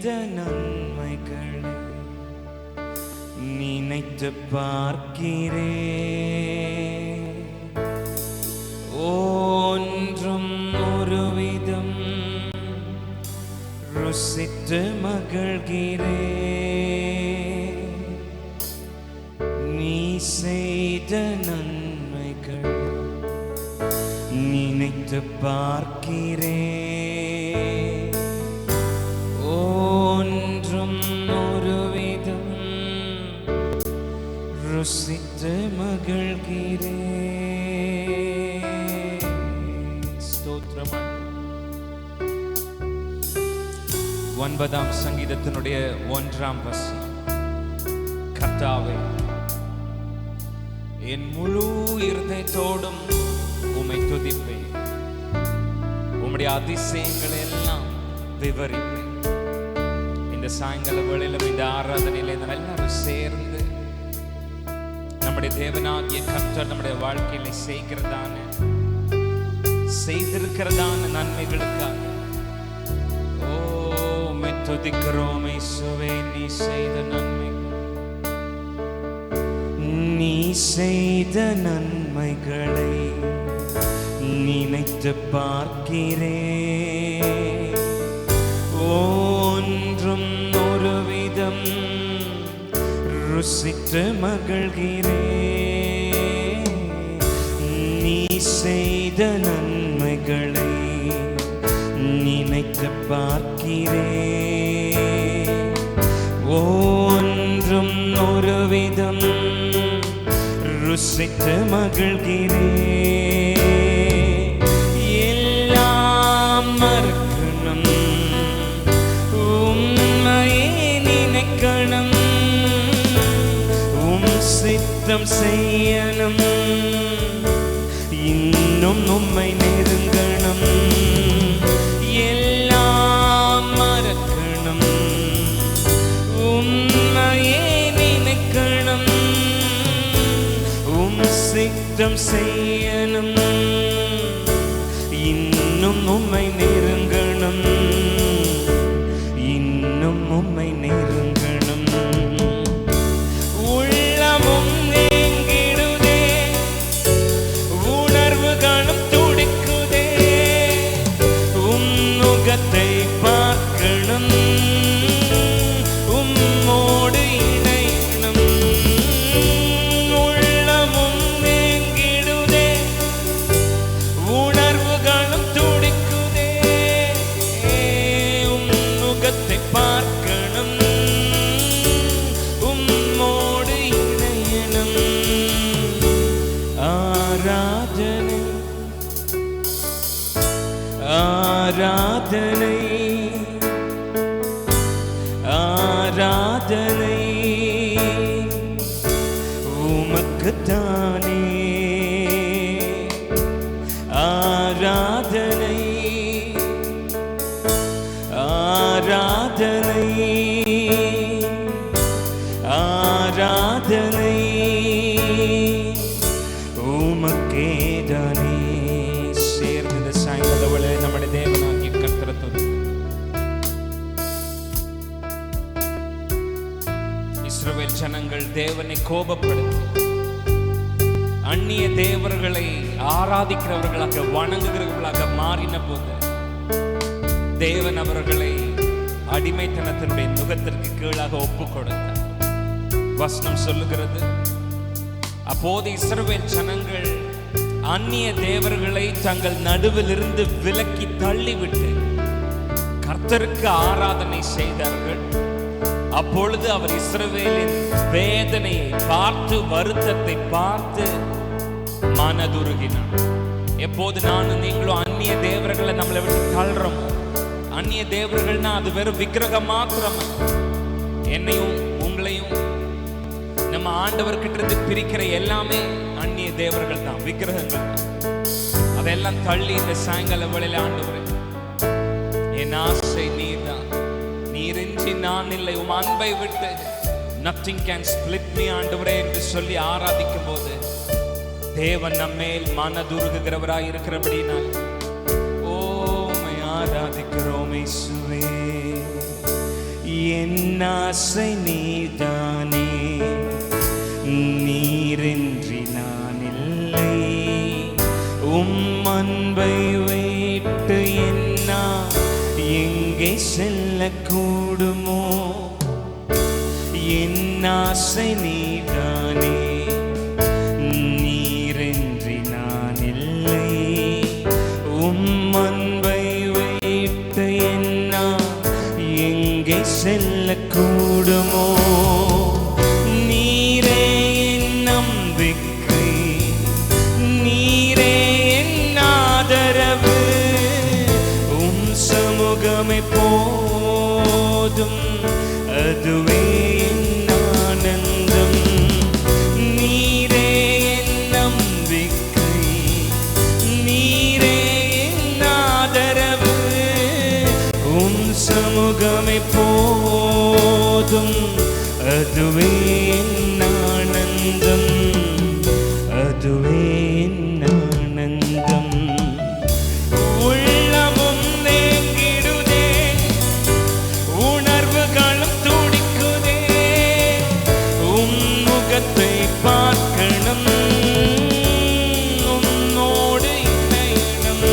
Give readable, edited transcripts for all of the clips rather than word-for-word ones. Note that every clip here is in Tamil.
நன்மைகளை நினைத்து பார்க்கிறேன். ஒன்றும் ஒருவிதம் ருசித்து மகிழ்கிறேன். நீ செய்த நன்மைகள் நினைத்து பார்க்கிறேன். ஒன்றும் ஒருவிதம் ருசித்து மகிழ்கிறேன். ஸ்தோத்திரம். 9ஆம் சங்கீதத்தினுடைய 1ஆம் வசனம். கர்த்தாவே, என் முழு இருதயத்தோடும் உம்மை துதிப்பேன், உம்முடைய அதிசயங்களை எல்லாம் விவரிப்பேன். இந்த சாயங்கால வேளையிலும் இந்த ஆராதனையில எல்லாரும் சேர்ந்து நம்முடைய தேவனாகிய கர்த்தர் நம்முடைய வாழ்க்கையில செய்திருக்கிறதான நன்மைகளுக்காக உம்மை துதிக்கிறோம். இயேசுவே, நீ செய்த நன்மைகள், நீ செய்த நன்மைகளை நினைத்து பார்க்கிறேன். ஒன்றும் ஒருவிதம் ருசித்து மகிழ்கிறேன். நீ செய்த நன்மைகளை நினைத்து பார்க்கிறேன். ஒன்றும் ஒருவிதம் ருசித்து மகிழ்கிறேன். எல்லாம் மறக்கணும், உம்மையே நினைக்கணும், உம் சித்தம் செய்யணும், இன்னும் உம்மை நெருங்கணும். எல்லாம் மறக்கணும், உம்மையே நினைக்கணும், உம் சித்தம் செய்யணும், இன்னும் உம்மை நெருங்கணும், இன்னும் உம்மை நெருங்கணும். உள்ளமும் ஏங்கிடுதே, உணர்வுகளும் துடிக்குதே, உம் முகத்தை பார்க்கணும், உம்மோடு இணையணும். உள்ளமும் ஏங்கிடுதே, உணர்வுகளும் துடிக்குதே, உம் முகத்தை பார்க்கணும், உம்மோடு இணையணும். ஆராதனை, ஆராதனை, ஆராதனை உமக்குத்தானே. ஆராதனை, ஆராதனை, ஆராதனை உமக்கேதானே. சேர்ந்த சாயங்கால நம்முடைய தேவனாகிய கர்த்தரை துதிப்போம். இஸ்ரவேல் ஜனங்கள் தேவனை கோபப்படுத்தி அந்நிய தேவர்களை ஆராதிக்கிறவர்களாக வணங்குகிறவர்களாக மாறின போது தேவன் அவர்களை அடிமைத்தனத்தினுடைய நுகத்திற்கு கீழாக ஒப்புக் கொடுத்தார். வசனம் சொல்லுகிறது, அப்போது இஸ்ரவேல் ஜனங்கள் அந்நிய தேவர்களை தங்கள் நடுவில் இருந்து விலக்கி தள்ளிவிட்டு கர்த்தருக்கு ஆராதனை செய்தார்கள். அப்பொழுது அவர் இஸ்ரவேலின் வேதனையை பார்த்து, வருத்தத்தை பார்த்து மனதுருகினார். எப்போது நானும் நீங்களும் அந்நிய தேவர்களை நம்மளை விட்டு தள்ளுறோம், அந்நிய தேவர்கள்னா அது வெறும் விக்கிரகம் மாத்திரம். என்னையும் உங்களையும் நம்ம ஆண்டவர்கிட்ட இருந்து பிரிக்கிற எல்லாமே அந்நிய தேவர்கள் தான், விக்கிரகங்கள் தான். அதெல்லாம் தள்ளி இந்த சாயங்கால வேளையில ஆண்டவரே, என் ஆசை நீர் தான், நீரின்றி நான் இல்லை, உம் அன்பை விட்டு nothing can split me ஆண்டவரே என்று சொல்லி ஆராதிக்கும் போது தேவன் நம்மேல் மனதுருகுகிறவராய் என் ஆசை நீதானே, நீரின்றி நான் இல்லை. அன்பை விட்டு என்ன எங்கே செல்லக்கூடுமோ? என் ஆசை நீதானே, நீரின்றி நான் இல்லை. அன்பை விட்டு என்ன எங்கே செல்லக்கூடுமோ? நீரே என் நம்பிக்கை, நீரே என் ஆதரவு. சமூகமே போதும், அதுவே என் ஆனந்தம். நீரே என் நம்பிக்கை, நீரே என் ஆதரவு. சமூகமே போதும், அதுவே என் ஆனந்தம், அதுவே என் ஆனந்தம். உள்ளமும் நேங்கிடுதே, உணர்வுகளும் துடிக்குதே. முகத்தை பார்க்கணும், உன்னோடு இணையணும்.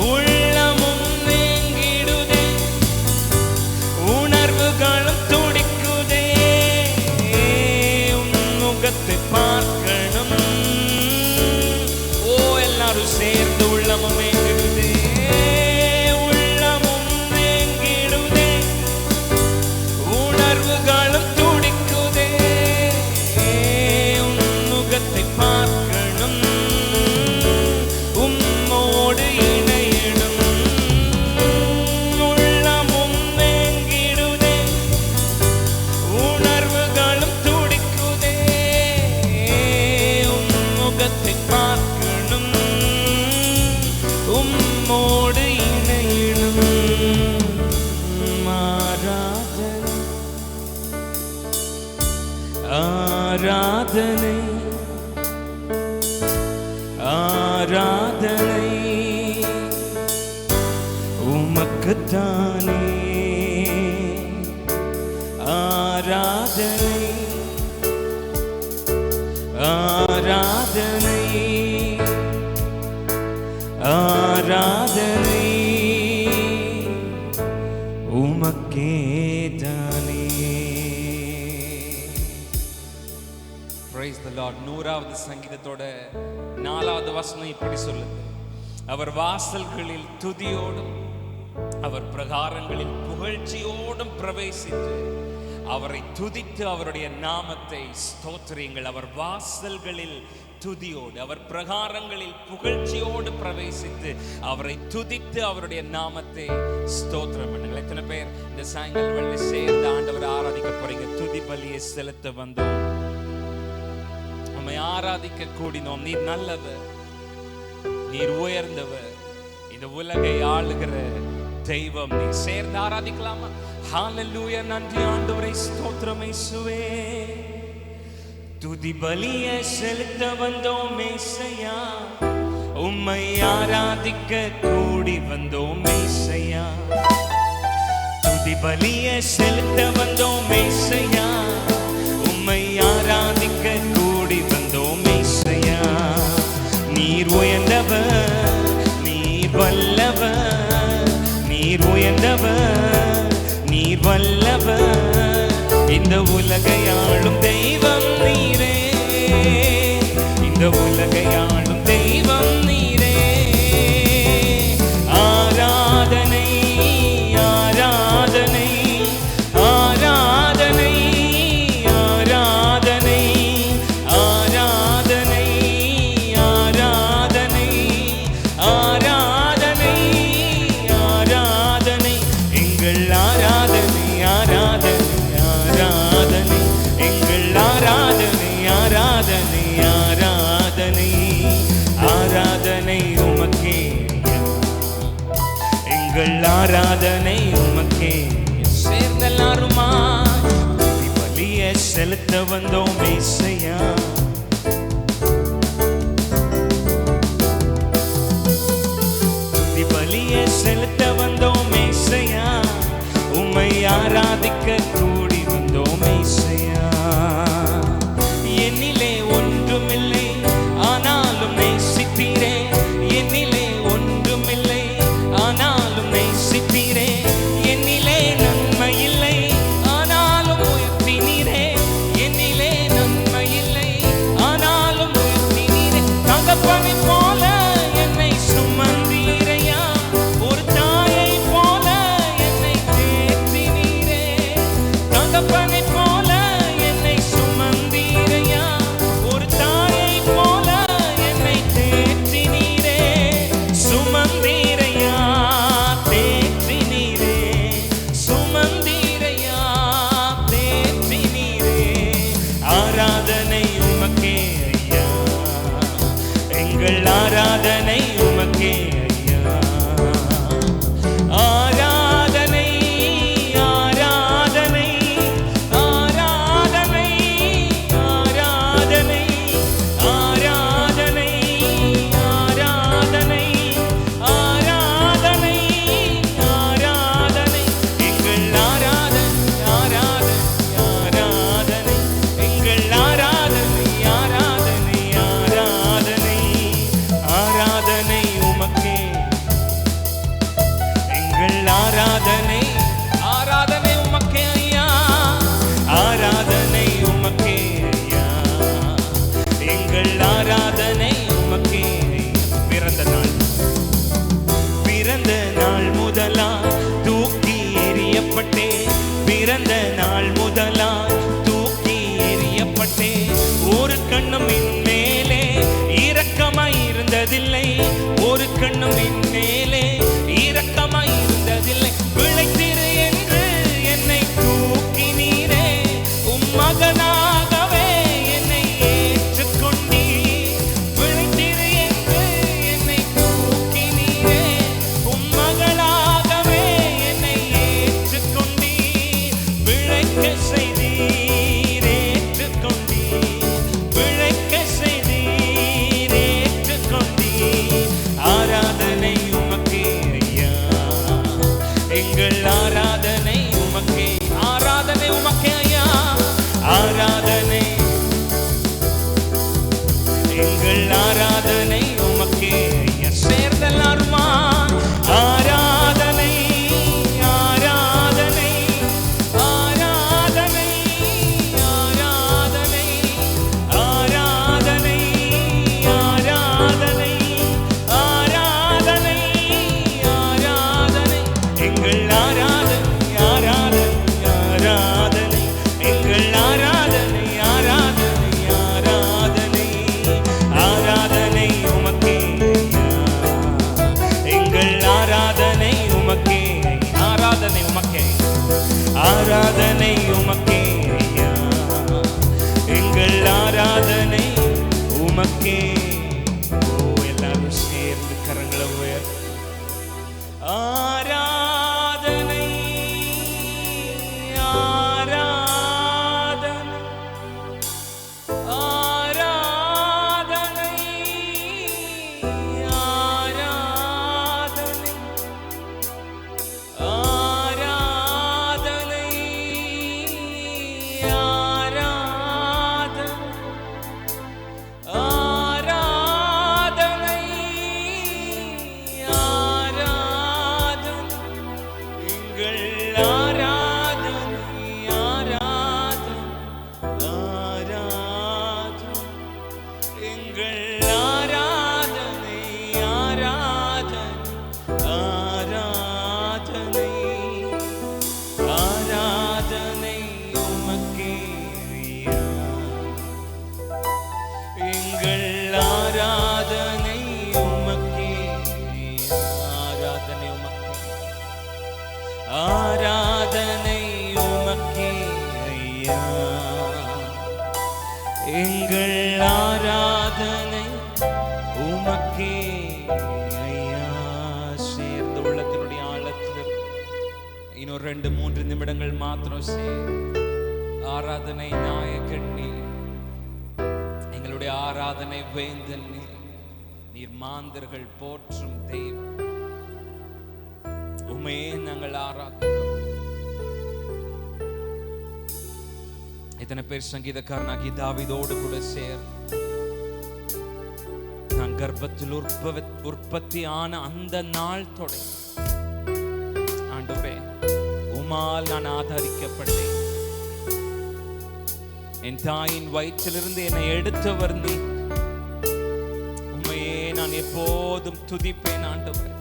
உள்ளமும் நேங்கிடுதே, உணர்வுகளும் துடிக்குதே. முகத்தை பார்க்கணும். ஓ, எல்லாரும் சேர்ந்து உள்ளமும் வேங்கிடுதே, உள்ளமும் வேங்கிடுதே, உணர்வுகளும் துடிக்குதே. முகத்தை பார்க்கணும், உம்மோடு இணையணும். உள்ளமும் வேங்கிடுதே, உணர்வுகளும் துடிக்குதே. முகத்தை பார்க்கணும், உம்மோடு இணையணும். ஆராதனை, ஆராதனை, ஆராதனை உமக்குத்தானே. ஆராதனை, ஆராதனை, ஆராதனை உமக்கேதானே. Praise the Lord. 100வது சங்கீதத்தோட 4வது வசனம் இப்படி சொல்லுது: அவர் வாசல்களில் துதியோடும் அவர் பிரகாரங்களில் புகழ்ச்சியோடும் பிரவேசித்து அவரை துதித்து அவருடைய நாமத்தை ஸ்தோத்திரியுங்கள். அவர் வாசல்களில் துதியோடு அவர் பிரகாரங்களில் புகழ்ச்சியோடு பிரவேசித்து அவரை துதித்து அவருடைய நாமத்தை ஸ்தோத்திரம் பண்ணுங்கள். எத்தனை பேர் இந்த சாயங்கால வேளை சேர்ந்து ஆண்டவரை ஆராதிக்க போறீங்க? துதி பலியை செலுத்த வந்தோம், நம்மை ஆராதிக்க கூடினோம். நீர் நல்லவர், நீர் உயர்ந்தவர், இந்த உலகை ஆளுகிற தெய்வம். நீ சேர்ந்து ஆராதிக்கலாமா? ஹalleluya, நன்றி ஆண்டவரே, ஸ்தோத்திரம் இயேசுவே. துதி பலியை செலுத்த வந்தோம் மேசையா, உம்மை ஆராதிக்க கூடி வந்தோம் மேசையா. துதி பலியை செலுத்த வந்தோம் மேசையா, உம்மை ஆராதிக்க கூடி வந்தோம் மேசையா. நீர் உயர்ந்தவர், நீர் வல்லவர், நீர் உயர்ந்தவர், நீர் வல்லவர். இந்த உலகை ஆளும் தெய்வம் நீரே, இந்த உலகை ஆளும் தெய்வம் நீரே. ஆராதனை, ஆராதனை, ஆராதனை, ஆராதனை, ஆராதனை, ஆராதனை, ஆராதனை, ஆராதனை. எங்கள் ஆராதனை, ஆராதனை, ஆராதனை, எங்கள் ஆராதனை, ஆராதனை, ஆராதனை, ஆராதனை உமக்கே, எங்கள் ஆராதனை உமக்கே. சேர்ந்த எல்லாருமா துதி பலியை செலுத்த வந்தோம் மேசையா. துதி பலியை செலுத்த வந்தோம் மேசையா, உம்மை எங்கள் ஆராதனை உமக்கே ஐயா. ஆராதனை ஆராதனை ஆராதனை ஆராதனை ஆராதனை ஆராதனை ஆராதனை ஆராதனை எங்கள் ஆராதனை ஆராதனை ஆராதனை எங்கள் ஆராதனை ஆராதனை ஆராதனை ஆராதனை உமக்கே எங்கள் ஆராதனை ஆராதனை உமக்கே ஐயா. ஆராதனை உமக்கே ஐயா. எங்கள் ஆராதனை உமக்கே. பிறந்த நாள் முதலா தூக்கி எறியப்பட்டே, பிறந்த நாள் முதலா தூக்கி எறியப்பட்டே. ஒரு கண்ணும் என் மேலே இரக்கமாய் இருந்ததில்லை, ஒரு கண்ணும் என் மேலே இரக்கமாய் இருந்ததில்லை. பிழைத்திரு என்று என்னை தூக்கினீரே, உம் மகனாகவே என்னை ஏற்றுக்கொண்டீர். பிழைத்திரு என்று என்னை தூக்கினீரே, உம் மகளாகவே என்னை ஏற்றுக்கொண்டீர். பிழைக்க செய்தீர் ஏற்றுக்கொண்டீர், பிழைக்க செய்தீர் ஏற்றுக்கொண்டீர். ஆராதனை உமக்கே ஐயா. எங்கள் ஆராதனை உமக்கே. ஆராதனை உமக்கே ஐயா. ஆராதனை எங்கள் ஆராதனை உமக்கே ஐயா. சேர்ந்தெல்லாருமா ஆராதனை ஆராதனை ஆராதனை ஆராதனை ஆராதனை ஆராதனை ஆராதனை ஆராதனை எங்கள் ஆராதனை ஆராதனை ஆராதனை எங்கள் ஆராதனை ஆராதனை ஆராதனை ஆராதனை உமக்கே ஐயா. எங்கள் ஆராதனை உமக்கே. ஆராதனை உமக்கே. ஆராதனை உமக்கே ஐயா. எங்கள் ஆராதனை உமக்கே. ஓ, எல்லாரும் சேர்ந்து கரங்களை உயர். ஆராதனை ஆராதனை ஆராதனை ஆராதனை ஆராதனை ஆராதனை ஆராதனை எங்கள் ஆராதனை ஆராதனை ஆராதனை எங்கள் ஆராதனை ஆராதனை ஆராதனை ஆராதனை உமக்கே ஐயா. எங்கள் ஆராதனை உமக்கே. ஆராதனை உமக்கே. ஆராதனை உமக்கே ஐயா. எங்கள் ஆராதனை உமக்கே ஐயா. சேர்ந்த உள்ளத்தினுடைய ஆழத்தில் இன்னொரு 2-3 நிமிடங்கள் மாத்திரம் ஆராதனை நாயகன் நீ, எங்களுடைய ஆராதனை வேந்தன் நீ. நீர் மாந்தர்கள் போற்றும் தெய்வம். உம்மையே நாங்கள் ஆராதிக்கிறோம். இத்தனை பேர் சங்கீதக்காரனாகி தாவீதோடு கூட சேர் நான் கர்ப்பத்தில் உற்பத்தி ஆன அந்த நாள் தொடங்கி ஆண்டவரே உம்மால் நான் ஆதரிக்கப்பட்டேன். என் தாயின் வயிற்றிலிருந்து என்னை எடுத்தவர் நீ. உம்மையே நான் எப்போதும் துதிப்பேன் ஆண்டவரே.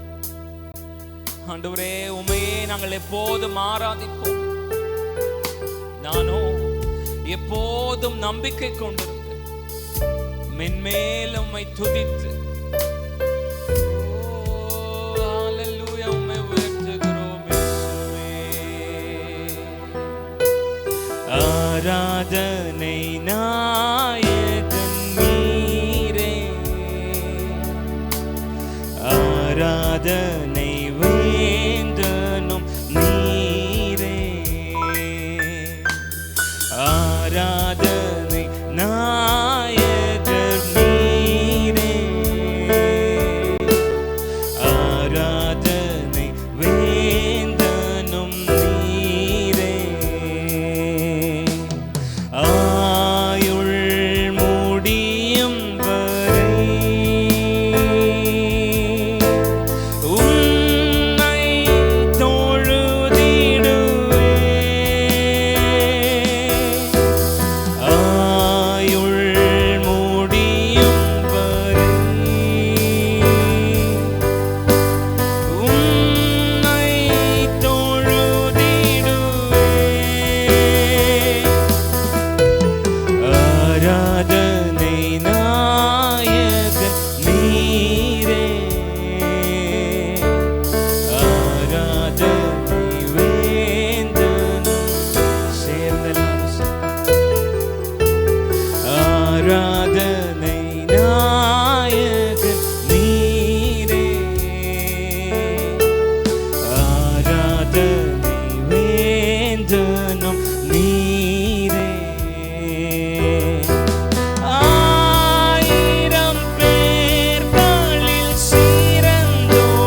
ஆண்டவரே உம்மையே நாங்கள் எப்போதும் ஆராதிப்போம். நானோ எப்போதும் நம்பிக்கை கொண்டிருந்து மென்மேல் உம்மை துதித்து உம்மை உயர்த்துகிறோம் இயேசுவே. ஆராதனை நாயகன் நீரே, ஆராதனை வேந்தனும் நீரே, ஆராதனை நாயகர் நீரே, ஆராதனை வேந்தனும் நீரே, ஆயுள் முடியும் வரை உம்மை தொழுதிடுவேன், ஆயுள் முடியும் வரை உம்மை தொழுதிடுவேன், ஆராதனை நாயகன் நீரே, ஆராதனை வேந்தனும் சேர்ந்தெல்லாம் ஆராதனை நாயகன் நீரே, ஆராதனை வேந்தனும் நீரே, ஆயிரம் பேர்களில் சிறந்தோர்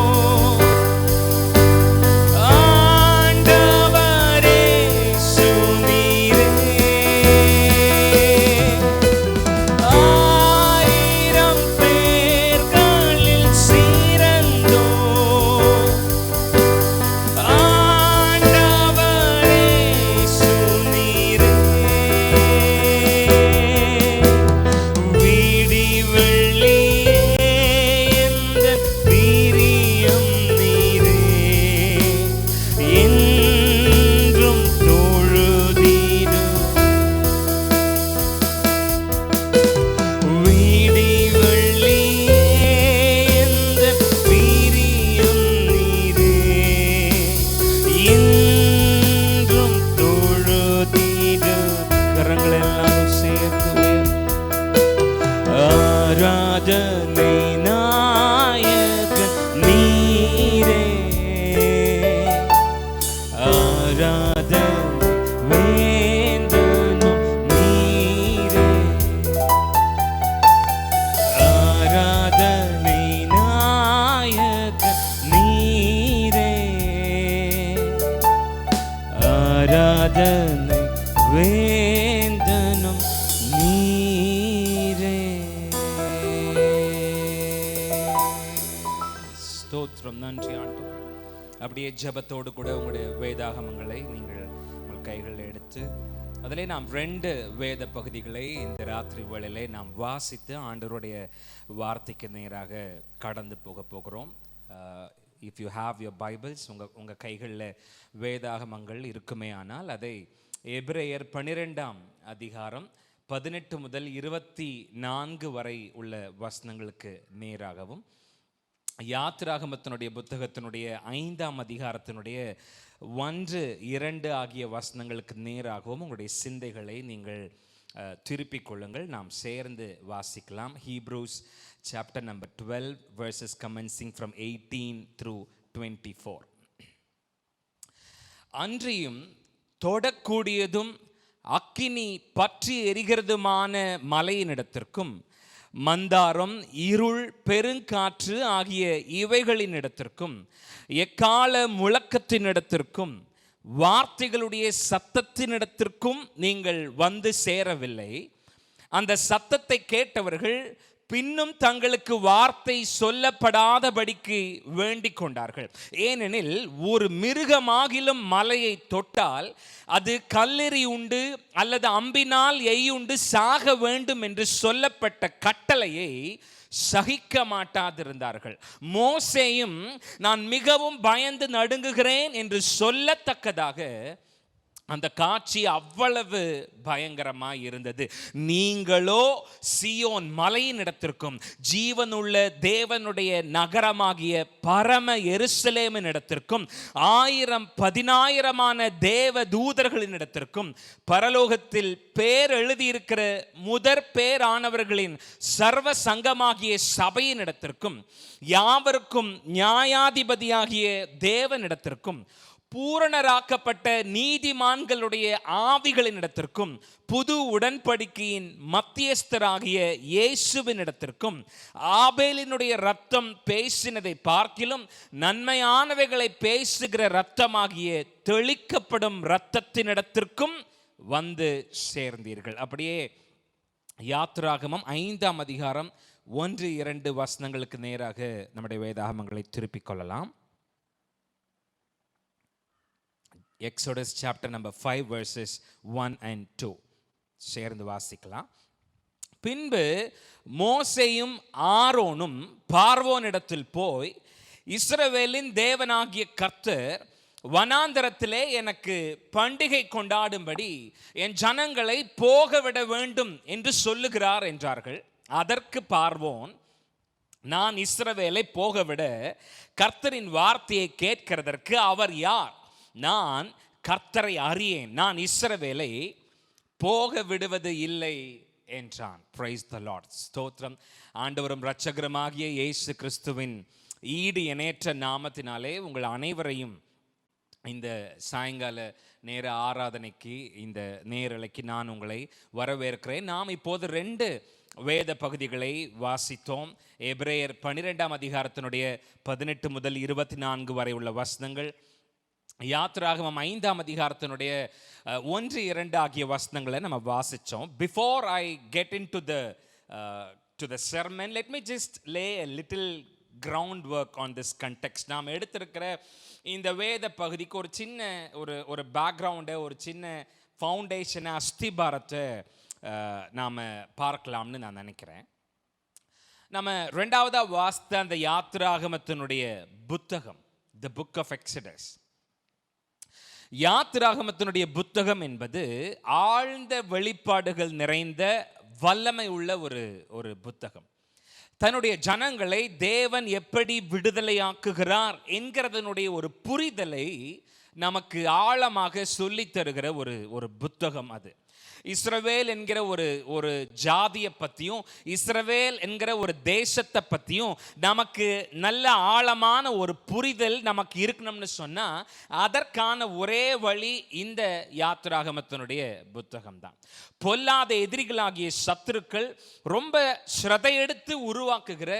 ஆண்டவரே சுமீரே, ஆயிரம் பேர்களில் சிறந்தோர் ஆண்டவரே சுமீரே, விடி வெள்ளியே எந்தன் பிரியம் நீரே, என்றும் தொழுதிடும், விடி வெள்ளியே எந்தன் பிரியம் நீரே, என்றும் தொழுதிடும். கரங்கள் எல்லாரும் சேர்ந்து ஆராதனை நாயகன் நீரே, ஆராதனை வேந்தனும் நீரே, ஆராதனை நாயகன் நீரே, ஆராதனை வேந்தனும் நீரே. ஸ்தோத்திரம், நன்றி ஆண்டவரே. அப்படியே ஜெபத்தோடு கூட உங்களுடைய வேதாகமங்களை நீங்கள் உங்கள் கைகளில் எடுத்து அதிலே நாம் 2 வேத பகுதிகளை இந்த ராத்திரி வேளையிலே நாம் வாசித்து ஆண்டவருடைய வார்த்தைக்கு நேராக கடந்து போகிறோம். If you have your Bibles, உங்கள் கைகளில் வேதாகமங்கள் இருக்குமே ஆனால் அதை எபிரேயர் 12ஆம் அதிகாரம் 18 முதல் 24 வரை உள்ள வசனங்களுக்கு நேராகவும், யாத்திராகமத்தினுடைய புத்தகத்தினுடைய 5ஆம் அதிகாரத்தினுடைய 1, 2 ஆகிய வசனங்களுக்கு நேராகவும் உங்களுடைய சிந்தைகளை நீங்கள் திருப்பிக் கொள்ளுங்கள். நாம் சேர்ந்து வாசிக்கலாம். Hebrews chapter number 12 verses commencing from 18 through 24. அன்றியும் தொடக்கூடியதும் அக்கினி பற்றி எரிகிறதுமான மலையினிடத்திற்கும் மந்தாரம், இருள், பெருங்காற்று ஆகிய இவைகளினிடத்திற்கும், எக்கால முழக்கத்தினிடத்திற்கும், வார்த்தைகளுடைய சத்தத்தினிடத்திற்கும் நீங்கள் வந்து சேரவில்லை. அந்த சத்தத்தை கேட்டவர்கள் பின்னும் தங்களுக்கு வார்த்தை சொல்லப்படாதபடிக்கு வேண்டிக் கொண்டார்கள். ஏனெனில் ஒரு மிருகமாகிலும் மலையை தொட்டால் அது கல்லெறி உண்டு அல்லது அம்பினால் எய்யுண்டு சாக வேண்டும் என்று சொல்லப்பட்ட கட்டளையை சகிக்க மாட்டாதிருந்தார்கள். மோசேயும் நான் மிகவும் பயந்து நடுங்குகிறேன் என்று சொல்லத்தக்கதாக அந்த காட்சி அவ்வளவு பயங்கரமாய் இருந்தது. நீங்களோ சீயோன் மலையின் இடத்திற்கும் ஜீவனுள்ள தேவனுடைய நகரமாகிய பரம எருசலேமின் இடத்திற்கும் 1000-10,000 தேவ தூதர்களின் இடத்திற்கும் பரலோகத்தில் பேர் எழுதியிருக்கிற முதற் பேரானவர்களின் சர்வ சங்கமாகிய சபையின் இடத்திற்கும் யாவருக்கும் நியாயாதிபதியாகிய தேவனிடத்திற்கும் பூரணராக்கப்பட்ட நீதிமான்களுடைய ஆவிகளின் இடத்திற்கும் புது உடன்படிக்கையின் மத்தியஸ்தராகிய இயேசுவின் இடத்திற்கும் ஆபேலினுடைய இரத்தம் பேசினதை பார்க்கிலும் நன்மையானவைகளை பேசுகிற இரத்தமாகிய தெளிக்கப்படும் இரத்தத்தினிடத்திற்கும் வந்து சேர்ந்தீர்கள். அப்படியே யாத்திராகமம் 5ஆம் அதிகாரம் 1-2 வசனங்களுக்கு நேராக நம்முடைய வேதாகமங்களை திருப்பிக் கொள்ளலாம். Exodus chapter number 5 verses 1 and 2 சேர்ந்து வாசிக்கலாம். பின்பு மோசேயும் ஆரோனும் பார்வோனிடத்தில் போய், இஸ்ரவேலின் தேவனாகிய கர்த்தர் வனாந்தரத்திலே எனக்கு பண்டிகை கொண்டாடும்படி என் ஜனங்களை போகவிட வேண்டும் என்று சொல்லுகிறார் என்றார்கள். அதற்கு பார்வோன், நான் இஸ்ரவேலை போகவிட கர்த்தரின் வார்த்தையை கேட்கிறதற்கு அவர் யார்? நான் கர்த்தரை அறியேன், நான் இஸ்ரவேலை போக விடுவது இல்லை என்றான். Praise the Lord. ஸ்தோத்திரம். ஆண்டவரும் இரட்சகருமாகிய இயேசு கிறிஸ்துவின் ஈடு இணையற்ற நாமத்தினாலே உங்கள் அனைவரையும் இந்த சாயங்கால நேர ஆராதனைக்கு, இந்த நேரலைக்கு நான் உங்களை வரவேற்கிறேன். நாம் இப்போது 2 வேத பகுதிகளை வாசித்தோம். எபிரேயர் 12ஆம் அதிகாரத்தினுடைய 18 முதல் 24 வரை உள்ள வசனங்கள், யாத்திராகமம் 5ஆம் அதிகாரத்தினுடைய 1-2 ஆகிய வசனங்களை நம்ம வாசித்தோம். Before I get into the sermon, let me just lay a little ground work on this context. நாம் எடுத்திருக்கிற இந்த வேத பகுதிக்கு ஒரு சின்ன ஒரு பேக்ரவுண்டை, ஒரு சின்ன ஃபவுண்டேஷனை, அஸ்திபாரத்தை நாம் பார்க்கலாம்னு நான் நினைக்கிறேன். நம்ம 2ஆவதாக வாசித்த அந்த யாத்திராகமத்தினுடைய புத்தகம், த புக் ஆஃப் எக்ஸடஸ். யாத்திராகமத்தினுடைய புத்தகம் என்பது ஆழ்ந்த வெளிப்பாடுகள் நிறைந்த வல்லமை உள்ள ஒரு புத்தகம். தன்னுடைய ஜனங்களை தேவன் எப்படி விடுதலையாக்குகிறார் என்கிறதனுடைய ஒரு புரிதலை நமக்கு ஆழமாக சொல்லித் தருகிற ஒரு புத்தகம் அது. இஸ்ரவேல் என்கிற ஒரு ஜாதியை பற்றியும், இஸ்ரவேல் என்கிற ஒரு தேசத்தை பற்றியும் நமக்கு நல்ல ஆழமான ஒரு புரிதல் நமக்கு இருக்கணும்னு சொன்னால் அதற்கான ஒரே வழி இந்த யாத்திராகமத்தினுடைய புத்தகம் தான். பொல்லாத எதிரிகளாகிய சத்துருக்கள் ரொம்ப ஸ்ரதையெடுத்து உருவாக்குகிற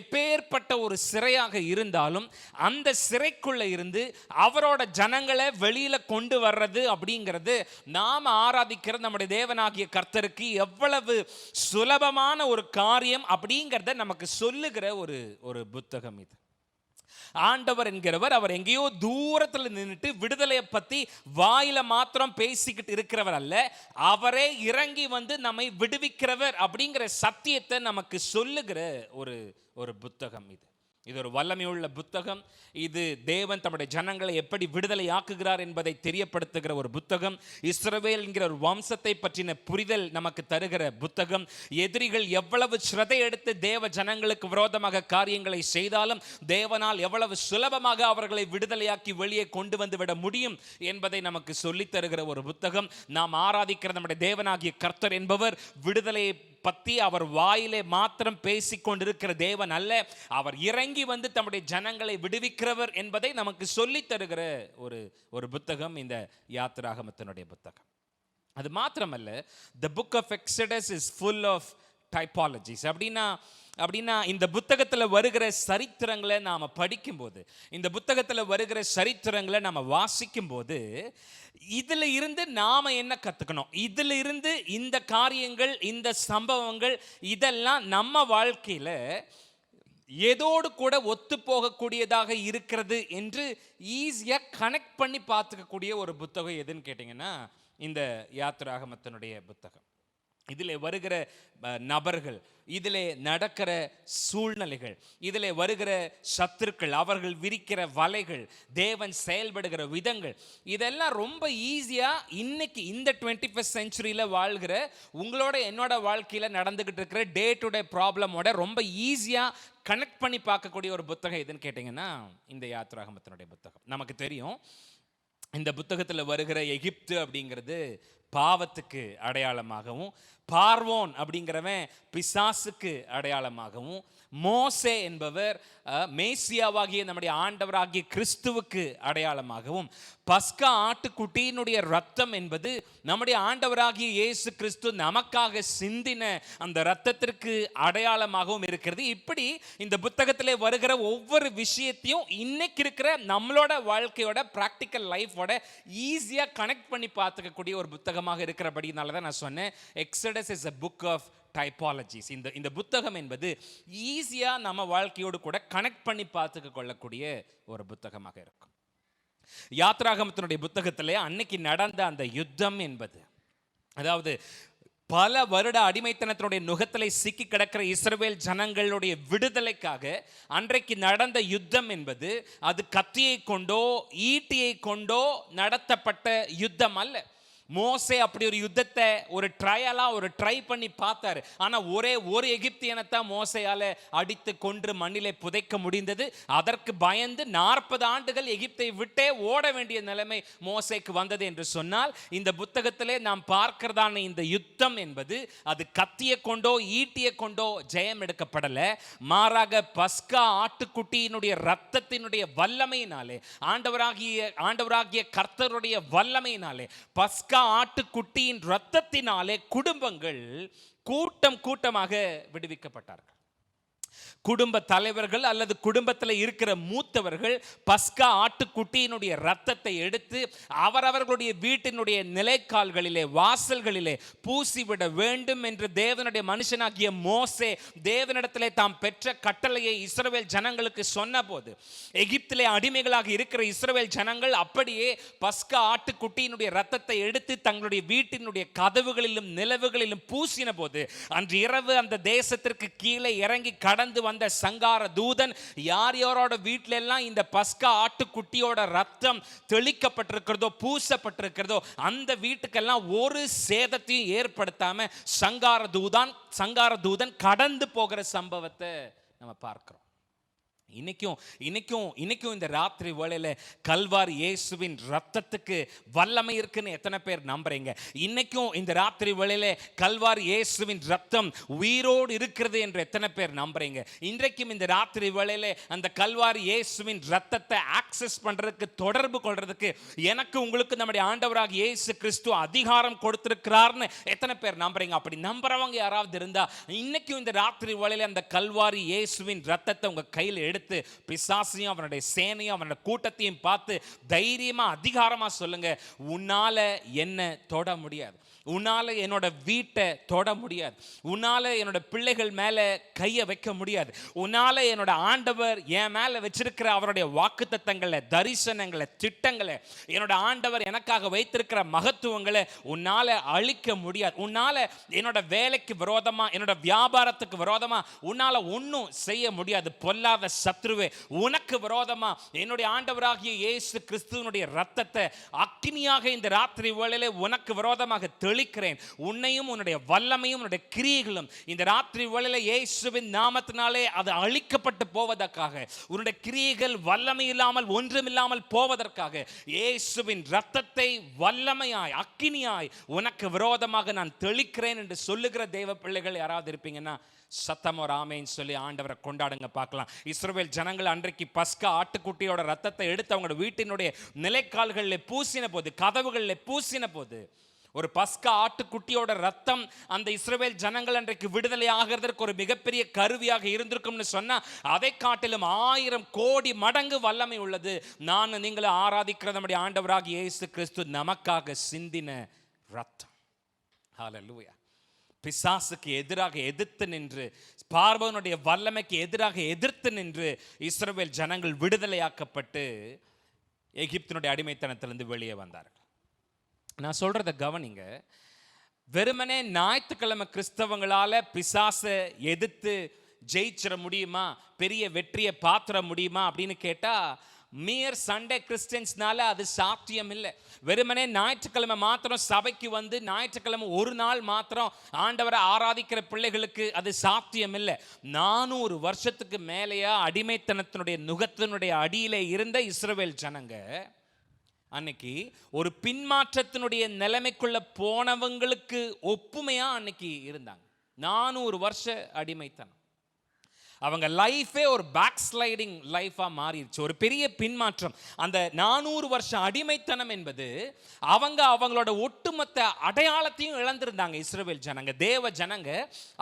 எப்பேற்பட்ட ஒரு சிறையாக இருந்தாலும் அந்த சிறைக்குள்ள இருந்து அவரோட ஜனங்களை வெளியில கொண்டு வர்றது அப்படிங்கிறது நாம் ஆராதிக்கிற நம்முடைய தேவனாகிய கர்த்தருக்கு எவ்வளவு சுலபமான ஒரு காரியம் அப்படிங்கிறத நமக்கு சொல்லுகிற ஒரு புத்தகம் இது. ஆண்டவர் என்கிறவர் அவர் எங்கேயோ தூரத்தில் நின்றுட்டு விடுதலையை பற்றி வாயில மாத்திரம் பேசிக்கிட்டு இருக்கிறவர் அல்ல, அவரே இறங்கி வந்து நம்மை விடுவிக்கிறவர் அப்படிங்கிற சத்தியத்தை நமக்கு சொல்லுகிற ஒரு புத்தகம் இது. இது ஒரு வல்லமையுள்ள புத்தகம். இது தேவன் தம்முடைய ஜனங்களை எப்படி விடுதலை ஆக்குகிறார் என்பதை தெரியப்படுத்துகிற ஒரு புத்தகம். இஸ்ரவேல் என்கிற ஒரு வம்சத்தை பற்றின புரிதல் நமக்கு தருகிற புத்தகம். எதிரிகள் எவ்வளவு ஸ்ரதை எடுத்து தேவ ஜனங்களுக்கு விரோதமாக காரியங்களை செய்தாலும் தேவனால் எவ்வளவு சுலபமாக அவர்களை விடுதலையாக்கி வெளியே கொண்டு வந்து விட முடியும் என்பதை நமக்கு சொல்லித் தருகிற ஒரு புத்தகம். நாம் ஆராதிக்கிற நம்முடைய தேவனாகிய கர்த்தர் என்பவர் விடுதலையை பற்றி அவர் வாயிலே மாத்திரம் பேசிக் கொண்டிருக்கிற தேவன் அல்ல, அவர் இறங்கி வந்து தம்முடைய ஜனங்களை விடுவிக்கிறவர் என்பதை நமக்கு சொல்லித் தருகிற ஒரு புத்தகம் இந்த யாத்திராகமத்தினுடைய புத்தகம். அது மாத்திரமல்ல, the book of Exodus is full of typologies. அப்படின்னா இந்த புத்தகத்தில் வருகிற சரித்திரங்களை நாம் படிக்கும்போது, இந்த புத்தகத்தில் வருகிற சரித்திரங்களை நாம் வாசிக்கும்போது இதில் இருந்து நாம் என்ன கற்றுக்கணும், இதில் இருந்து இந்த காரியங்கள், இந்த சம்பவங்கள் இதெல்லாம் நம்ம வாழ்க்கையில் ஏதோடு கூட ஒத்து போகக்கூடியதாக இருக்கிறது என்று ஈஸியாக கனெக்ட் பண்ணி பார்த்துக்கக்கூடிய ஒரு புத்தகம் எதுன்னு கேட்டிங்கன்னா இந்த யாத்திராகமத்தினுடைய புத்தகம். இதிலே வருகிற நபர்கள், இதிலே நடக்கிற சூழ்நிலைகள், இதிலே வருகிற சத்துருக்கள், அவர்கள் விரிக்கிற வலைகள், தேவன் செயல்படுகிற விதங்கள், இதெல்லாம் ரொம்ப ஈஸியா இன்னைக்கு இந்த 21st செஞ்சுரியில வாழ்கிற உங்களோட என்னோட வாழ்க்கையில நடந்துகிட்டு இருக்கிற டே டு டே ப்ராப்ளமோட ரொம்ப ஈஸியா கனெக்ட் பண்ணி பார்க்கக்கூடிய ஒரு புத்தகம் எதுன்னு கேட்டீங்கன்னா இந்த யாத்ராகமத்தினுடைய புத்தகம். நமக்கு தெரியும் இந்த புத்தகத்தில் வருகிற எகிப்து அப்படிங்கிறது பாவத்துக்கு அடையாளமாகவும், பார்வோன் அப்படிங்கிறவன் பிசாசுக்கு அடையாளமாகவும், மோசே என்பவர் மேசியாவாகிய நம்முடைய ஆண்டவராகிய கிறிஸ்துவுக்கு அடையாளமாகவும், பஸ்கா ஆட்டுக்குட்டியினுடைய ரத்தம் என்பது நம்முடைய ஆண்டவராகிய இயேசு கிறிஸ்து நமக்காக சிந்தின அந்த ரத்தத்திற்கு அடையாளமாகவும் இருக்கிறது. இப்படி இந்த புத்தகத்திலே வருகிற ஒவ்வொரு விஷயத்தையும் இன்னைக்கு இருக்கிற நம்மளோட வாழ்க்கையோட பிராக்டிக்கல் லைஃபோட ஈஸியா கனெக்ட் பண்ணி பார்த்துக்கக்கூடிய ஒரு புத்தகமாக இருக்கிறபடினால தான் நான் சொன்னேன் Exodus is a book of typologies. இந்த புத்தகம் என்பது ஈஸியா நம்ம வாழ்க்கையோடு கூட கனெக்ட் பண்ணி பார்த்துக்க கொள்ளக்கூடிய ஒரு புத்தகமாக இருக்கும். யாத்ராகமத்தினுடைய புத்தகத்திலே அன்னைக்கு நடந்த அந்த யுத்தம் என்பது, அதாவது பல வருட அடிமைத்தனத்தினுடைய நுகத்திலே சிக்கி கிடக்கிற இஸ்ரவேல் ஜனங்களுடைய விடுதலைக்காக அன்றைக்கு நடந்த யுத்தம் என்பது அது கத்தியை கொண்டோ ஈட்டியை கொண்டோ நடத்தப்பட்ட யுத்தம் அல்ல. மோசே அப்படி ஒரு யுத்தத்தை ஒரு ட்ரை பண்ணி பார்த்தாரு. ஆனா ஒரு எகிப்தியனைத்தான் மோசையால அடித்து கொன்று மண்ணிலே புதைக்க முடிந்தது. அதற்கு பயந்து 40 ஆண்டுகள் எகிப்தை விட்டே ஓட வேண்டிய நிலைமை மோசேக்கு வந்தது என்று சொன்னால், இந்த புத்தகத்திலே நாம் பார்க்கிறதான இந்த யுத்தம் என்பது அது கத்தியை கொண்டோ ஈட்டியை கொண்டோ ஜெயம் எடுக்கப்படல. மாறாக பஸ்கா ஆட்டுக்குட்டியினுடைய ரத்தத்தினுடைய வல்லமையினாலே, ஆண்டவராகிய கர்த்தருடைய வல்லமையினாலே, பஸ்கா ஆட்டுக்குட்டியின் ரத்தத்தினாலே குடும்பங்கள் கூட்டமாக விடுவிக்கப்பட்டார்கள். குடும்ப தலைவர்கள் அல்லது குடும்பத்தில் இருக்கிற மூத்தவர்கள் பஸ்கா ஆட்டுக்குட்டியினுடைய ரத்தத்தை எடுத்து அவரவர்களுடைய வீட்டினுடைய நிலைக்கால்களிலே வாசல்களிலே பூசிவிட வேண்டும் என்று தேவனுடைய மனுஷனாகிய மோசே தேவனிடத்திலே தாம் பெற்ற கட்டளையை இஸ்ரவேல் ஜனங்களுக்கு சொன்னபோது, எகிப்திலே அடிமைகளாக இருக்கிற இஸ்ரவேல் ஜனங்கள் அப்படியே பஸ்கா ஆட்டுக்குட்டியினுடைய ரத்தத்தை எடுத்து தங்களுடைய வீட்டினுடைய கதவுகளிலும் நிலவுகளிலும் பூசின போது, அன்று இரவு அந்த தேசத்திற்கு கீழே இறங்கி கடந்து வந்த சங்கார தூதன் யாரோட வீட்டில எல்லாம் இந்த பஸ்கா ஆட்டுக்குட்டியோட ரத்தம் தெளிக்கப்பட்டிருக்கிறதோ பூசப்பட்டிருக்கிறதோ அந்த வீட்டுக்கெல்லாம் ஒரு சேதத்தையும் ஏற்படுத்தாம சங்கார தூதன் கடந்து போகிற சம்பவத்தை நம்ம பார்க்கிறோம். இன்னைக்கும் இந்த ராத்திரி வேளையில கல்வாரி இயேசுவின் ரத்தத்துக்கு வல்லமை இருக்குன்னு எத்தனை பேர் நம்புறீங்க? இன்னைக்கும் இந்த ராத்திரி வேளையில கல்வாரி இயேசுவின் ரத்தம் உயிரோடு இருக்கிறது என்று எத்தனை பேர் நம்புறீங்க? இன்றைக்கும் இந்த ராத்திரி வேளையில அந்த கல்வாரி இயேசுவின் ரத்தத்தை ஆக்சஸ் பண்றதுக்கு, தொடர்பு கொள்றதுக்கு எனக்கு உங்களுக்கு நம்முடைய ஆண்டவராக இயேசு கிறிஸ்து அதிகாரம் கொடுத்திருக்கிறார்னு எத்தனை பேர் நம்புறீங்க? அப்படி நம்புறவங்க யாராவது இருந்தா இன்னைக்கும் இந்த ராத்திரி வேளையில அந்த கல்வாரி இயேசுவின் ரத்தத்தை உங்க கையில் எடுத்து பிசாசையும் அவனுடைய சேனையும் அவனுடைய கூட்டத்தையும் பார்த்து தைரியமா அதிகாரமா சொல்லுங்க, உன்னால என்ன தொட முடியாது, உன்னால என்னோட வீட்டை தொட முடியாது, உன்னால என்னோட பிள்ளைகள் மேல கையை வைக்க முடியாது, உன்னால என்னோட ஆண்டவர் என் மேல வச்சிருக்கிற அவருடைய வாக்குத்தத்தங்களை, தரிசனங்களை, திட்டங்களை, என்னோட ஆண்டவர் எனக்காக வைத்திருக்கிற மகத்துவங்களை உன்னால அழிக்க முடியாது, உன்னால என்னோட வேலைக்கு விரோதமா, என்னோட வியாபாரத்துக்கு விரோதமா உன்னால ஒன்றும் செய்ய முடியாது. பொல்லாத சத்ருவே, உனக்கு விரோதமா என்னுடைய ஆண்டவராகிய இயேசு கிறிஸ்துவினுடைய ரத்தத்தை அக்கினியாக இந்த ராத்திரி வேளையிலே உனக்கு விரோதமாக தெளிக்கிறேன். உன்னையும் உன்னுடைய வல்லமையும் உன்னுடைய கிரியைகளும் இந்த ராத்திரி வேளையிலே இயேசுவின் நாமத்தினாலே அது அழிக்கப்பட்டு போவதற்காக, உன்னுடைய கிரியைகள் வல்லமை இல்லாமல் ஒன்றுமில்லாமல் போவதற்காக இயேசுவின் ரத்தத்தை வல்லமையாய் அக்கினியாய் உனக்கு விரோதமாக நான் தெளிக்கிறேன் என்று சொல்லுகிற தேவ பிள்ளைகள் யாராவது இருப்பீங்கன்னா சத்தம் ஒரு ஆமேன்னு சொல்லி ஆண்டவரை கொண்டாடுங்க பார்க்கலாம். இஸ்ரவேல் ஜனங்கள் அன்றைக்கு பஸ்கா ஆட்டுக்குட்டியோட ரத்தத்தை எடுத்து அவங்களோட வீட்டினுடைய நிலைக்கால்களில் பூசின போது, கதவுகளில் பூசின போது, ஒரு பஸ்கா ஆட்டுக்குட்டியோட ரத்தம் அந்த இஸ்ரவேல் ஜனங்கள் அன்றைக்கு விடுதலை ஆகிறதற்கு ஒரு மிகப்பெரிய கருவியாக இருந்திருக்கும்னு சொன்னா, அதை காட்டிலும் 1000 கோடி மடங்கு வல்லமை உள்ளது. நான் நீங்களும் ஆராதிக்கிற நம்முடைய ஆண்டவராகிய இயேசு கிறிஸ்து நமக்காக சிந்தின ரத்தம். ஹல்லேலூயா. பிசாசுக்கு எதிராக எதிர்த்து நின்று, பார்வோனுடைய வல்லமைக்கு எதிராக எதிர்த்து நின்று இஸ்ரவேல் ஜனங்கள் விடுதலையாக்கப்பட்டு எகிப்தினுடைய அடிமைத்தனத்திலிருந்து வெளியே வந்தார்கள். நான் சொல்றத கவனிங்க. வெறுமனே ஞாயிற்றுக்கிழமை கிறிஸ்தவங்களால பிசாசை எதிர்த்து ஜெயிச்சிட முடியுமா, பெரிய வெற்றியை பாத்திர முடியுமா அப்படின்னு கேட்டா, மியர் சண்டே கிறிஸ்டியன்ஸ்னால அது சாத்தியம் இல்லை. வெறுமனே ஞாயிற்றுக்கிழமை மாத்திரம் சபைக்கு வந்து ஞாயிற்றுக்கிழமை ஒரு நாள் மாத்திரம் ஆண்டவரை ஆராதிக்கிற பிள்ளைகளுக்கு அது சாத்தியம் இல்லை. 400 வருஷத்துக்கு மேலேயா அடிமைத்தனத்தினுடைய நுகத்தினுடைய அடியிலே இருந்த இஸ்ரவேல் ஜனங்க அன்னைக்கு ஒரு பின்மாற்றத்தினுடைய நிலைமைக்குள்ள போனவங்களுக்கு ஒப்புமையா அன்னைக்கு இருந்தாங்க. 400 வருஷ அடிமைத்தனம், அவங்க லைஃபே ஒரு பேக் ஸ்லைடிங் லைஃபா மாறிடுச்சு, ஒரு பெரிய பின்மாற்றம். அந்த 400 வருஷம் அடிமைத்தனம் என்பது அவங்களோட ஒட்டுமொத்த அடையாளத்தையும் இழந்திருந்தாங்க. இஸ்ரவேல் ஜனங்க, தேவ ஜனங்க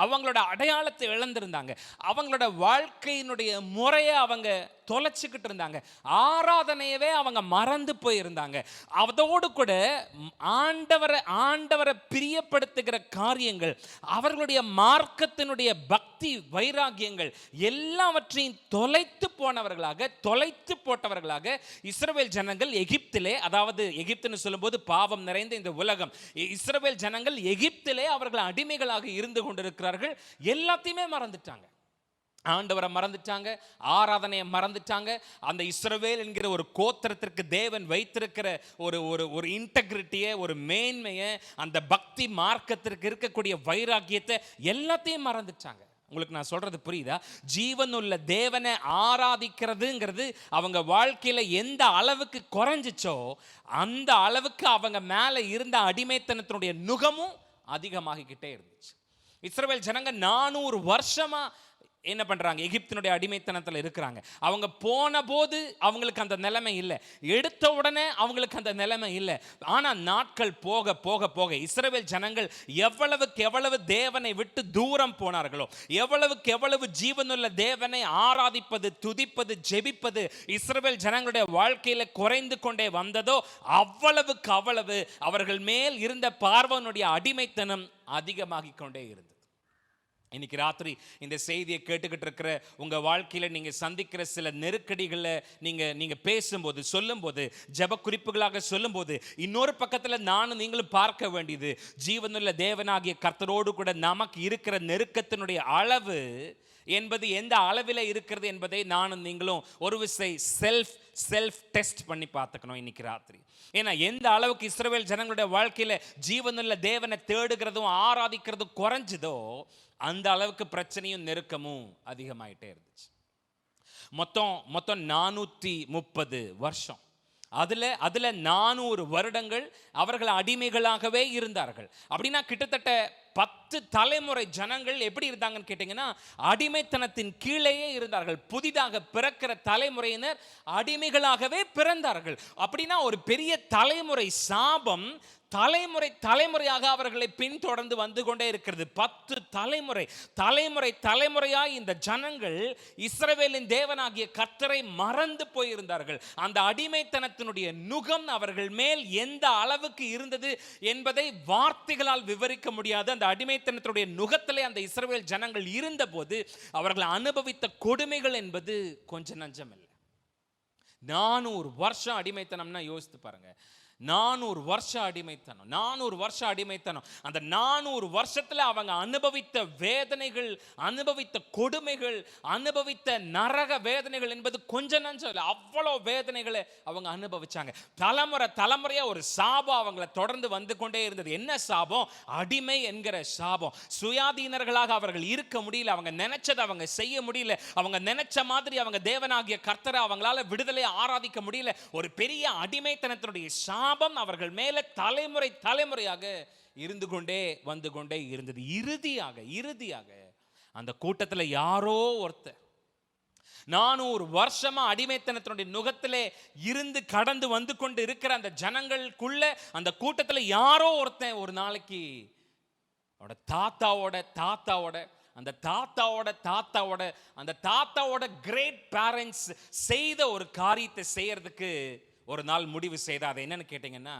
அவங்களோட அடையாளத்தை இழந்திருந்தாங்க. அவங்களோட வாழ்க்கையினுடைய முறையை அவங்க தொலைச்சிக்கிட்டு இருந்தாங்க. ஆராதனையவே அவங்க மறந்து போயிருந்தாங்க. அதோடு கூட ஆண்டவரை பிரியப்படுத்துகிற காரியங்கள், அவர்களுடைய மார்க்கத்தினுடைய பக்தி வைராகியங்கள் எல்லாவற்றையும் தொலைத்து போட்டவர்களாக இஸ்ரவேல் ஜனங்கள் எகிப்திலே, அதாவது எகிப்துன்னு சொல்லும்போது பாவம் நிறைந்த இந்த உலகம், இஸ்ரவேல் ஜனங்கள் எகிப்திலே அவர்கள் அடிமைகளாக இருந்து கொண்டிருக்கிறார்கள். எல்லாத்தையுமே மறந்துட்டாங்க. ஆண்டவரை மறந்துட்டாங்க, ஆராதனையை மறந்துட்டாங்க. அந்த இஸ்ரவேல் என்கிற ஒரு கோத்திரத்திற்கு தேவன் வைத்திருக்கிற ஒரு இன்டெகிரிட்டியை, ஒரு மேன்மையை, அந்த பக்தி மார்க்கத்திற்கு இருக்கக்கூடிய வைராக்கியத்தை எல்லாத்தையும் மறந்துட்டாங்க. உங்களுக்கு நான் சொல்றது புரியுதா? ஜீவனுள்ள தேவனை ஆராதிக்கிறதுங்கிறது அவங்க வாழ்க்கையில எந்த அளவுக்கு குறைஞ்சிச்சோ அந்த அளவுக்கு அவங்க மேல இருந்த அடிமைத்தனத்தினுடைய நுகமும் அதிகமாகிக்கிட்டே இருந்துச்சு. இஸ்ரவேல் ஜனங்க 400 வருஷமா என்ன பண்றாங்க? எகிப்தினுடைய அடிமைத்தனத்தில் இருக்கிறாங்க. அவங்க போன போது அவங்களுக்கு அந்த நிலைமை இல்லை, எடுத்த உடனே அவங்களுக்கு அந்த நிலைமை இல்லை. ஆனா நாட்கள் போக போக போக இஸ்ரவேல் ஜனங்கள் எவ்வளவுக்கு எவ்வளவு தேவனை விட்டு தூரம் போனார்களோ, எவ்வளவுக்கு எவ்வளவு ஜீவனுள்ள தேவனை ஆராதிப்பது, துதிப்பது, ஜெபிப்பது இஸ்ரவேல் ஜனங்களுடைய வாழ்க்கையில குறைந்து கொண்டே வந்ததோ அவ்வளவுக்கு அவ்வளவு அவர்கள் மேல் இருந்த பார்வனுடைய அடிமைத்தனம் அதிகமாகி கொண்டே இருந்தது. இன்னைக்கு ராத்திரி இந்த செய்தியை கேட்டுக்கிட்டு இருக்கிற உங்க வாழ்க்கையில நீங்க சந்திக்கிற சில நெருக்கடிகளை நீங்க பேசும்போது, சொல்லும்போது, ஜெப குறிப்புகளாக சொல்லும்போது, இன்னொரு பக்கத்துல நானும் நீங்களும் பார்க்க வேண்டியது, ஜீவனுள்ள தேவனாகிய கர்த்தரோடு கூட நமக்கு இருக்கிற நெருக்கத்தினுடைய அளவு என்பது எந்த அளவில் இருக்கிறது என்பதை நானும் நீங்களும் ஒரு விசை செல்ஃப் டெஸ்ட் பண்ணி பார்த்துக்கணும் இன்னைக்கு ராத்திரி. ஏன்னா எந்த அளவுக்கு இஸ்ரவேல் ஜனங்களுடைய வாழ்க்கையில ஜீவனுள்ள தேவனை தேடுகிறதும் ஆராதிக்கிறதும் குறைஞ்சதோ அந்த அளவுக்கு பிரச்சனையும் நெருக்கமும் அதிகமாயிட்டே இருந்துச்சு. மொத்தம் 430 வருஷம். அதுல 400 வருடங்கள் அவர்கள் அடிமைகளாகவே இருந்தார்கள். அப்படின்னா கிட்டத்தட்ட 10 தலைமுறை ஜனங்கள் எப்படி இருந்தாங்கன்னு கேட்டீங்கன்னா அடிமைத்தனத்தின் கீழேயே இருந்தார்கள். புதிதாக பிறக்கிற தலைமுறையினர் அடிமைகளாகவே பிறந்தார்கள். அப்படின்னா ஒரு பெரிய தலைமுறை சாபம் தலைமுறையாக அவர்களை பின்தொடர்ந்து வந்து கொண்டே இருக்கிறது. 10 தலைமுறையாய் இந்த ஜனங்கள் இஸ்ரவேலின் தேவனாகிய கர்த்தரை மறந்து போயிருந்தார்கள். அந்த அடிமைத்தனத்தினுடைய நுகம் அவர்கள் மேல் எந்த அளவுக்கு இருந்தது என்பதை வார்த்தைகளால் விவரிக்க முடியாது. அந்த அடிமைத்தனத்தினுடைய நுகத்திலே அந்த இஸ்ரவேல் ஜனங்கள் இருந்த போது அவர்கள் அனுபவித்த கொடுமைகள் என்பது கொஞ்சம் நஞ்சம் இல்லை. 400 வருஷம் அடிமைத்தனம்னா யோசித்து பாருங்க. 400 வருஷம் அடிமைத்தனம். அந்த 400 வருஷத்துல அவங்க அனுபவித்த வேதனைகள், அனுபவித்த கொடுமைகள், அனுபவித்த நரக வேதனைகள் என்பது கொஞ்சம் நஞ்சம் இல்லை. அவ்வளோ வேதனைகளை அவங்க அனுபவிச்சாங்க. தலைமுறையா ஒரு சாபம் அவங்களை தொடர்ந்து வந்து கொண்டே இருந்தது. என்ன சாபம்? அடிமை என்கிற சாபம். சுயாதீனர்களாக அவர்கள் இருக்க முடியல. அவங்க நினைச்சதை அவங்க செய்ய முடியல. அவங்க நினைச்ச மாதிரி அவங்க தேவனாகிய கர்த்தரை அவங்களால விடுதலை ஆராதிக்க முடியல. ஒரு பெரிய அடிமைத்தனத்தினுடைய சாபம் அவர்கள் மேல தலைமுறையாக இருந்து கொண்டே வந்து கொண்டே இருந்தது. இறுதியாக அந்த கூட்டத்தில் யாரோ ஒருத்தர் 400 வருஷமா அடிமைத்தனத்தினுடைய நுகத்திலே இருந்து கடந்து வந்து கொண்டு இருக்கிற அந்த ஜனங்களுக்குள்ள அந்த கூட்டத்தில் யாரோ ஒருத்தன் ஒரு நாளைக்கு தாத்தாவோட கிரேட் பேரண்ட்ஸ் செய்த ஒரு காரியத்தை செய்யறதுக்கு ஒரு நாள் முடிவு செய்தார். என்னன்னு கேட்டீங்கன்னா,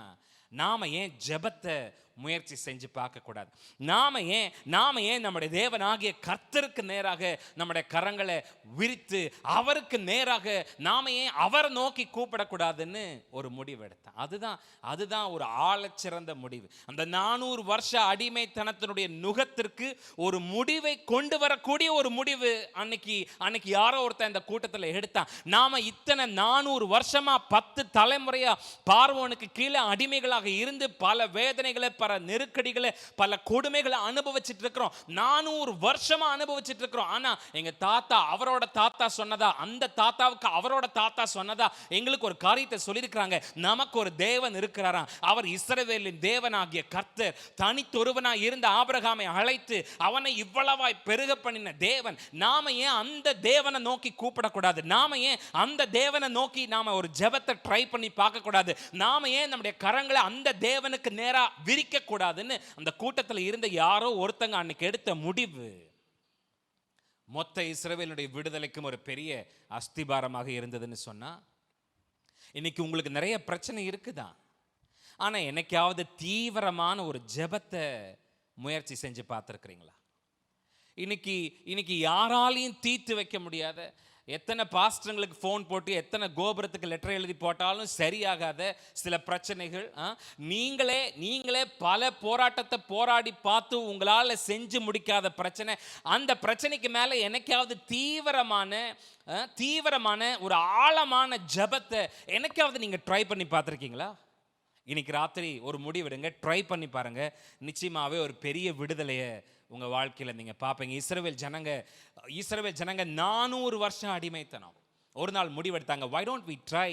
நாம ஏன் ஜெபத்தை முயற்சி செஞ்சு பார்க்க கூடாது? நாம ஏன் நம்முடைய தேவனாகிய கர்த்தருக்கு நேராக நம்முடைய கரங்களை விரித்து அவருக்கு நேராக நாம ஏன் அவரை நோக்கி கூப்பிடக்கூடாதுன்னு ஒரு முடிவு எடுத்தேன். அதுதான் ஒரு ஆழச்சிறந்த முடிவு. அந்த 400 வருஷ அடிமைத்தனத்தினுடைய நுகத்திற்கு ஒரு முடிவை கொண்டு வரக்கூடிய ஒரு முடிவு அன்னைக்கு யாரோ ஒருத்தன் இந்த கூட்டத்தில் எடுத்தான். நாம இத்தனை 400 வருஷமா 10 தலைமுறையா பார்வோனுக்கு கீழே அடிமைகளாக இருந்து பல வேதனைகளை, பல நெருக்கடிகளை, பல கொடுமைகளை அனுபவிச்சுட்டு இருக்கிறோம். 400 வருஷமா அனுபவிச்சுட்டு இருக்கிறோம். ஆனா எங்க தாத்தா அவரோட தாத்தா சொன்னதா, அந்த தாத்தாவுக்கு அவரோட தாத்தா சொன்னதா எங்களுக்கு ஒரு காரியத்தை சொல்லியிருக்கிறாங்க. நமக்கு ஒரு தேவன் இருக்கிறாராம். அவர் இஸ்ரவேலின் தேவனாகிய கர்த்தர். தனித்தொருவனாய் இருந்த ஆபிரகாமை அழைத்து அவனை இவ்வளவாய் பெருக பண்ணின தேவன். நாம ஏன் அந்த தேவனை நோக்கி கூப்பிடக்கூடாது? நாம ஏன் அந்த தேவனை நோக்கி நாம ஒரு ஜெபத்தை ட்ரை பண்ணி பார்க்க கூடாது? நாம ஏன் நம்முடைய கரங்களை அந்த தேவனுக்கு நேரா விரிக்க கூடாதுன்னு அந்த கூட்டத்தில் இருந்த யாரோ ஒருத்தங்க அன்னைக்கு எடுத்த முடிவு மொத்த இஸ்ரவேலுடைய விடுதலைக்கும் ஒரு பெரிய அஸ்திபாரமாக இருந்ததுன்னு சொன்னா, இன்னைக்கு உங்களுக்கு நிறைய பிரச்சனை இருக்குதான். ஆனா என்னைக்காவது தீவிரமான ஒரு ஜெபத்தை முயற்சி செஞ்சு பார்த்துருக்கிறீங்களா? இன்னைக்கு யாராலையும் தீர்த்து வைக்க முடியாத, எத்தனை பாஸ்டர்களுக்கு ஃபோன் போட்டு எத்தனை கோபுரத்துக்கு லெட்டர் எழுதி போட்டாலும் சரியாகாத சில பிரச்சனைகள், நீங்களே பல போராட்டத்தை போராடி பார்த்து உங்களால் செஞ்சு முடிக்காத பிரச்சனை, அந்த பிரச்சனைக்கு மேலே என்னைக்காவது தீவிரமான ஒரு ஆழமான ஜெபத்தை என்னைக்காவது நீங்கள் ட்ரை பண்ணி பார்த்துருக்கீங்களா? இன்னைக்கு ராத்திரி ஒரு முடிவெடுங்க, ட்ரை பண்ணி பாருங்க. நிச்சயமாகவே ஒரு பெரிய விடுதலையை உங்கள் வாழ்க்கையில் நீங்கள் பார்ப்பீங்க. இஸ்ரவேல் ஜனங்க 400 வருஷம் அடிமைத்தனம். ஒரு நாள் முடிவெடுத்தாங்க, why don't we try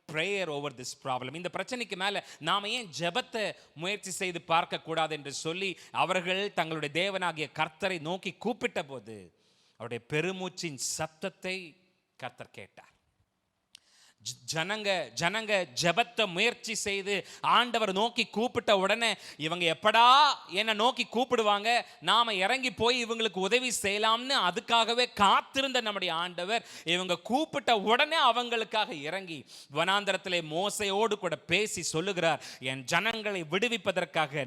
prayer over this problem? இந்த பிரச்சனைக்கு மேலே நாம ஏன் ஜெபத்தை முயற்சி செய்து பார்க்க கூடாது என்று சொல்லி அவர்கள் தங்களுடைய தேவனாகிய கர்த்தரை நோக்கி கூப்பிட்ட போது அவருடைய பெருமூச்சின் சத்தத்தை கர்த்தர் கேட்டார். ஜனங்க ஜெபத்தை முயற்சி செய்து ஆண்டவர் நோக்கி கூப்பிட்ட உடனே இவங்க எப்படா என்னை நோக்கி கூப்பிடுவாங்க, நாம இறங்கி போய் இவங்களுக்கு உதவி செய்யலாம்னு அதுக்காகவே காத்திருந்த நம்முடைய ஆண்டவர் இவங்க கூப்பிட்ட உடனே அவங்களுக்காக இறங்கி வனாந்தரத்திலே மோசையோடு கூட பேசி சொல்லுகிறார், என் ஜனங்களை விடுவிப்பதற்காக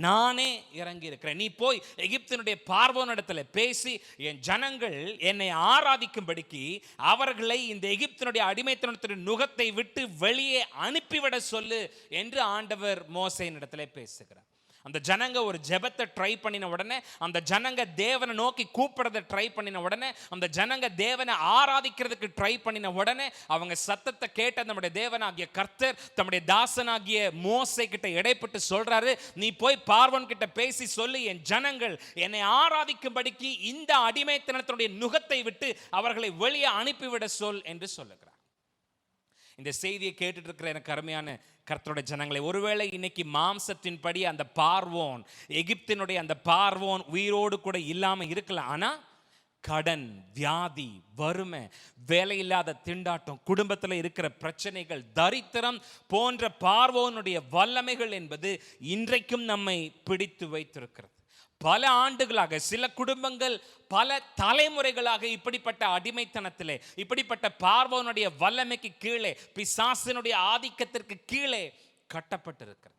நானே இறங்கி இருக்கிறேன். நீ போய் எகிப்தினுடைய பார்வோனிடத்தில் பேசி என் ஜனங்கள் என்னை ஆராதிக்கும்படிக்கு அவர்களை இந்த எகிப்தினுடைய அடிமை நுகத்தை விட்டு வெளியே அனுப்பிவிட சொல்லு என்று ஆண்டவர் மோசேயின் இடத்திலே பேசுகிறார். அந்த ஜனங்க ஒரு ஜெபத்தை ட்ரை பண்ணின உடனே, அந்த ஜனங்க தேவனை நோக்கி கூப்பிடுறதை ட்ரை பண்ணின உடனே, அந்த ஜனங்க தேவனை ஆராதிக்கிறதுக்கு ட்ரை பண்ணின உடனே அவங்க சத்தத்தை கேட்ட நம்முடைய தேவனாகிய கர்த்தர் தம்முடைய தாசனாகிய மோசே கிட்ட இடைப்பட்டு சொல்றாரு, நீ போய் பார்வோன் கிட்ட பேசி சொல்லி என் ஜனங்கள் என்னை ஆராதிக்கும்படிக்கு இந்த அடிமைத்தனத்தினுடைய நுகத்தை விட்டு அவர்களை வெளியே அனுப்பிவிட சொல் என்று சொல்லுகிறார். இந்த செய்தியை கேட்டுட்டு இருக்கிற எனக்கு அருமையான கர்த்தருடைய ஜனங்களை, ஒருவேளை இன்னைக்கு மாம்சத்தின்படி அந்த பார்வோன், எகிப்தினுடைய அந்த பார்வோன் உயிரோடு கூட இல்லாம இருக்கலாம். ஆனா கடன், வியாதி, வறுமை, வேலையில்லாத திண்டாட்டம், குடும்பத்தில் இருக்கிற பிரச்சனைகள், தரித்திரம் போன்ற பார்வோனுடைய வல்லமைகள் என்பது இன்றைக்கும் நம்மை பிடித்து வைத்திருக்கிறது. பல ஆண்டுகளாக சில குடும்பங்கள் பல தலைமுறைகளாக இப்படிப்பட்ட அடிமைத்தனத்திலே, இப்படிப்பட்ட பார்வோனுடைய வல்லமைக்கு கீழே, பிசாசினுடைய ஆதிக்கத்திற்கு கீழே கட்டப்பட்டிருக்கிறது.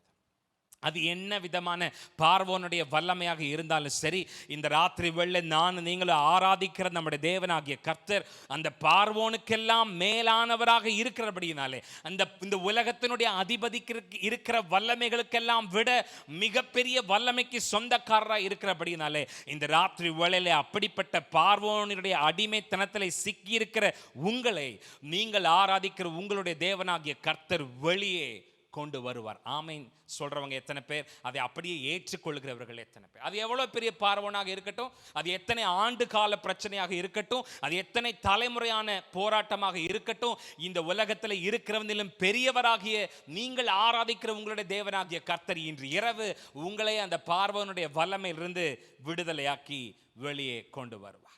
அது என்ன விதமான பார்வோனுடைய வல்லமையாக இருந்தாலும் சரி, இந்த ராத்திரி வேளை நீங்களும் ஆராதிக்கிற நம்முடைய தேவனாகிய கர்த்தர் அந்த பார்வோனுக்கெல்லாம் மேலானவராக இருக்கிறபடியினாலே, இந்த உலகத்தினுடைய அதிபதிக்கு இருக்கிற வல்லமைகளுக்கெல்லாம் விட மிகப்பெரிய வல்லமைக்கு சொந்தக்காரராக இருக்கிறபடியினாலே, இந்த ராத்திரி வேளையிலே அப்படிப்பட்ட பார்வோனுடைய அடிமைத்தனத்தில் சிக்கி இருக்கிற உங்களை, நீங்கள் ஆராதிக்கிற உங்களுடைய தேவனாகிய கர்த்தர் வெளியே கொண்டு வருவார். ஆமீன் சொல்றவங்க எத்தனை பேர்? அதை அப்படியே ஏற்றுக்கொள்கிறவர்கள் எத்தனை பேர்? அது எவ்வளவு பெரிய பார்வோனாக இருக்கட்டும், அது எத்தனை ஆண்டு கால பிரச்சனையாக இருக்கட்டும், அது எத்தனை தலைமுறையான போராட்டமாக இருக்கட்டும், இந்த உலகத்தில் இருக்கிறவனிலும் பெரியவராகிய நீங்கள் ஆராதிக்கிற உங்களுடைய தேவனாகிய கர்த்தர் இன்று இரவு உங்களை அந்த பார்வோனுடைய வல்லமையிலிருந்து விடுதலையாக்கி வெளியே கொண்டு வருவார்.